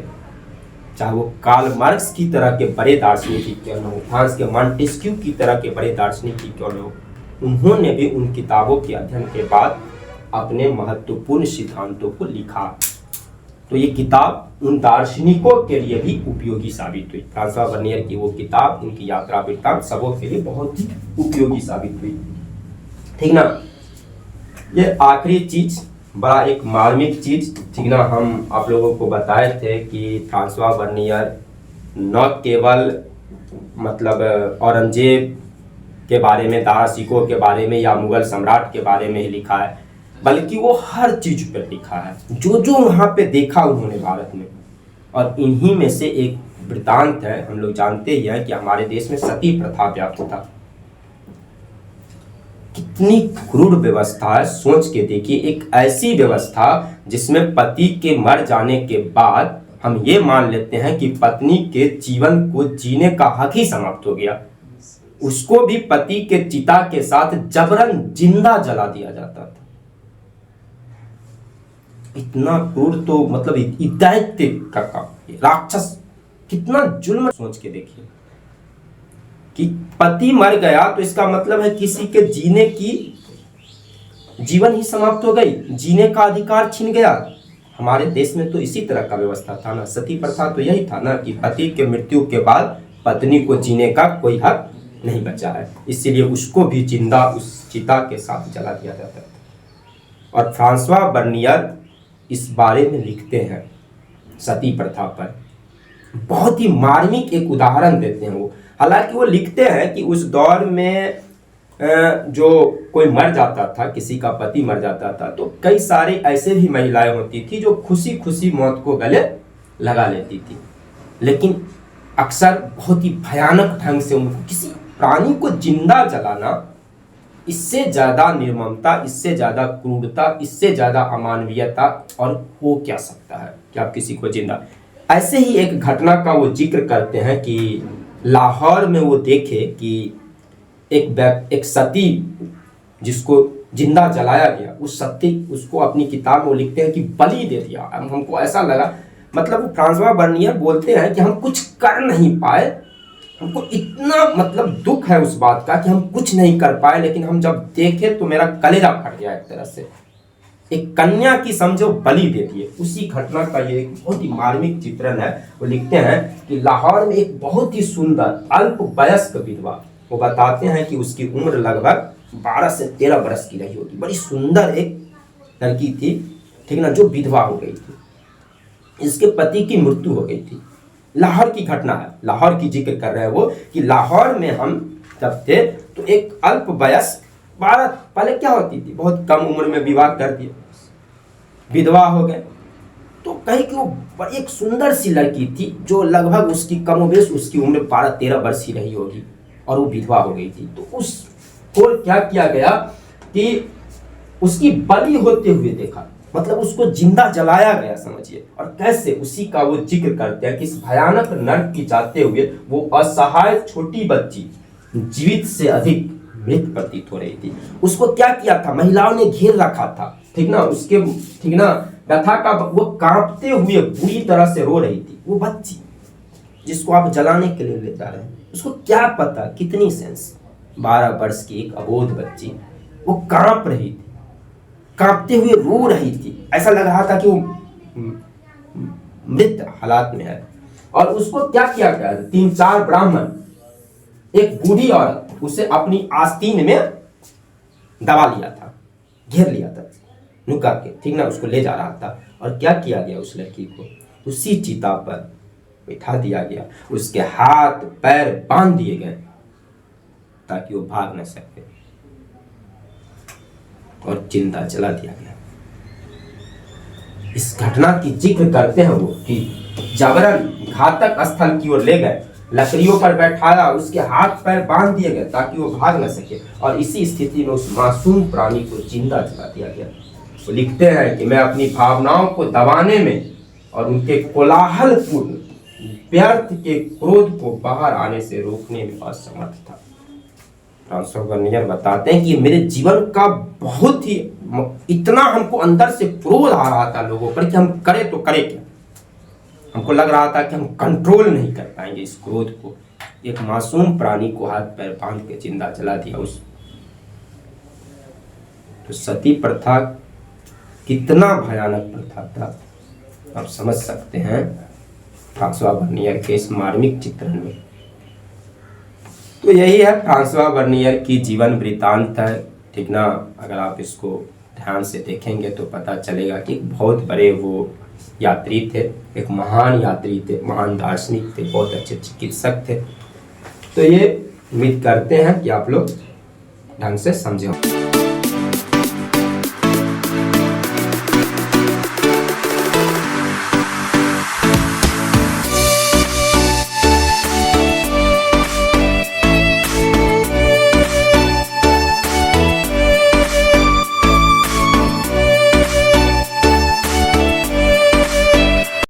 चाहे वो कार्ल मार्क्स की तरह के बड़े दार्शनिक ही क्यों न हो, फ्रांस के मॉन्टेस्क्यू की तरह के बड़े दार्शनिक ही क्यों न हो, उन्होंने भी उन किताबों के अध्ययन के बाद अपने महत्वपूर्ण सिद्धांतों को लिखा। तो ये किताब उन दार्शनिकों के लिए भी उपयोगी साबित हुई। फ्रांसवा बर्नियर की वो किताब, उनकी यात्रा वृत्तांत सबों के लिए बहुत ही उपयोगी साबित हुई। ठीक ना, ये आखिरी चीज, बड़ा एक मार्मिक चीज, ठीक ना, हम आप लोगों को बताए थे कि फ्रांसवा बर्नियर न केवल मतलब औरंगजेब के बारे में, दारा सिकोह के बारे में या मुगल सम्राट के बारे में ही लिखा है, बल्कि वो हर चीज पर लिखा है, जो जो वहां पे देखा उन्होंने भारत में। और इन्हीं में से एक वृत्तांत है, हम लोग जानते ही हैं कि हमारे देश में सती प्रथा व्याप्त था। कितनी क्रूर व्यवस्था है, सोच के देखिए, एक ऐसी व्यवस्था जिसमें पति के मर जाने के बाद हम ये मान लेते हैं कि पत्नी के जीवन को जीने का हक ही समाप्त हो गया, उसको भी पति के चिता के साथ जबरन जिंदा जला दिया जाता था। इतना क्रूर, तो मतलब दैत्य का काम, राक्षस, कितना जुल्म। सोच के देखिए कि पति मर गया तो इसका मतलब है किसी के जीने की जीवन ही समाप्त हो गई, जीने का अधिकार छिन गया। हमारे देश में तो इसी तरह का व्यवस्था था ना, सती प्रथा तो यही था ना कि पति के मृत्यु के बाद पत्नी को जीने का कोई हक नहीं बचा है, इसीलिए उसको भी जिंदा उस चिता के साथ जला दिया जाता था। और फ्रांसवा बर्नियर इस बारे में लिखते हैं सती प्रथा पर, बहुत ही मार्मिक एक उदाहरण देते हैं वो। हालांकि वो लिखते हैं कि उस दौर में जो कोई मर जाता था, किसी का पति मर जाता था, तो कई सारे ऐसे भी महिलाएं होती थी जो खुशी खुशी मौत को गले लगा लेती थी। लेकिन अक्सर बहुत ही भयानक ढंग से उनको किसी प्राणी को जिंदा जलाना, इससे ज़्यादा निर्ममता, इससे ज़्यादा क्रूरता, इससे ज़्यादा अमानवीयता और हो क्या सकता है कि आप किसी को जिंदा। ऐसे ही एक घटना का वो जिक्र करते हैं कि लाहौर में वो देखे कि एक सती जिसको जिंदा जलाया गया, उस सती उसको अपनी किताब में वो लिखते हैं कि बलि दे दिया। हमको ऐसा लगा, मतलब वो फ्रांसवा बर्नियर बोलते हैं कि हम कुछ कर नहीं पाए, हमको इतना मतलब दुख है उस बात का कि हम कुछ नहीं कर पाए, लेकिन हम जब देखे तो मेरा कलेजा फट गया एक तरह से। एक कन्या की समझो बलि दे दिए। उसी घटना का ये एक बहुत ही मार्मिक चित्रण है। वो लिखते हैं कि लाहौर में एक बहुत ही सुंदर अल्पवयस्क विधवा, वो बताते हैं कि उसकी उम्र लगभग 12 से 13 बरस की रही होगी, बड़ी सुंदर एक लड़की थी, ठीक ना, जो विधवा हो गई थी। इसके पति की मृत्यु हो गई थी। लाहौर की घटना है, लाहौर की जिक्र कर रहे हैं वो कि लाहौर में हम जब थे तो एक अल्पवयस्क, 12, पहले क्या होती थी, बहुत कम उम्र में विवाह कर दिया, विधवा हो गए। तो कहीं कि वो एक सुंदर सी लड़की थी जो लगभग उसकी कमोबेश उसकी उम्र 12-13 वर्ष ही रही होगी, और वो विधवा हो गई थी। तो उसको क्या किया गया कि उसकी बलि होते हुए देखा, मतलब उसको जिंदा जलाया गया, समझिए। और कैसे, उसी का वो जिक्र करते हैं कि इस भयानक नर्क की जाते हुए वो असहाय छोटी बच्ची जीवित से अधिक मृत प्रतीत हो रही थी। उसको क्या किया था, महिलाओं ने घेर रखा था, ठीक ना, उसके, ठीक ना, व्यथा का वो कांपते हुए बुरी तरह से रो रही थी। वो बच्ची जिसको आप जलाने के लिए ले जा रहे हैं, उसको क्या पता कितनी सेंस, 12 वर्ष की एक अबोध बच्ची, वो कांप रही थी, कांपते हुए रो रही थी। ऐसा लग रहा था कि वो मृत हालात में है। और उसको क्या किया गया, 3-4 ब्राह्मण, एक बूढ़ी औरत, उसे अपनी आस्तीन में दबा लिया था, घेर लिया था नुका के, ठीक ना, उसको ले जा रहा था। और क्या किया गया, उस लड़की को उसी चिता पर बैठा दिया गया, उसके हाथ पैर बांध दिए गए ताकि वो भाग न सके, और जिंदा जला दिया गया। इस घटना की जिक्र करते हैं वो कि जबरन घातक स्थल की ओर ले गए, लकड़ियों पर बैठाया, उसके हाथ पैर बांध दिए गए ताकि वो भाग न सके, और इसी स्थिति में उस मासूम प्राणी को जिंदा जला दिया गया। वो लिखते हैं कि मैं अपनी भावनाओं को दबाने में और उनके कोलाहलपूर्ण व्यर्थ के क्रोध को बाहर आने से रोकने में असमर्थ था। फ्रांसवा बर्नियर बताते हैं कि मेरे जीवन का बहुत ही, इतना हमको अंदर से क्रोध आ रहा था लोगों पर कि हम करें तो करें क्या। हमको लग रहा था कि हम कंट्रोल नहीं कर पाएंगे इस क्रोध को। एक मासूम प्राणी को हाथ पैर बांध के जिंदा जला दिया। उस तो सती प्रथा कितना भयानक प्रथा था, आप समझ सकते हैं फ्रांसवा बर्नियर के इस मार्मिक चित्रण में। तो यही है फ्रांसवा बर्नियर की जीवन वृत्तांत है, ठीक ना। अगर आप इसको ध्यान से देखेंगे तो पता चलेगा कि बहुत बड़े वो यात्री थे, एक महान यात्री थे, महान दार्शनिक थे, बहुत अच्छे चिकित्सक थे। तो ये उम्मीद करते हैं कि आप लोग ढंग से समझे।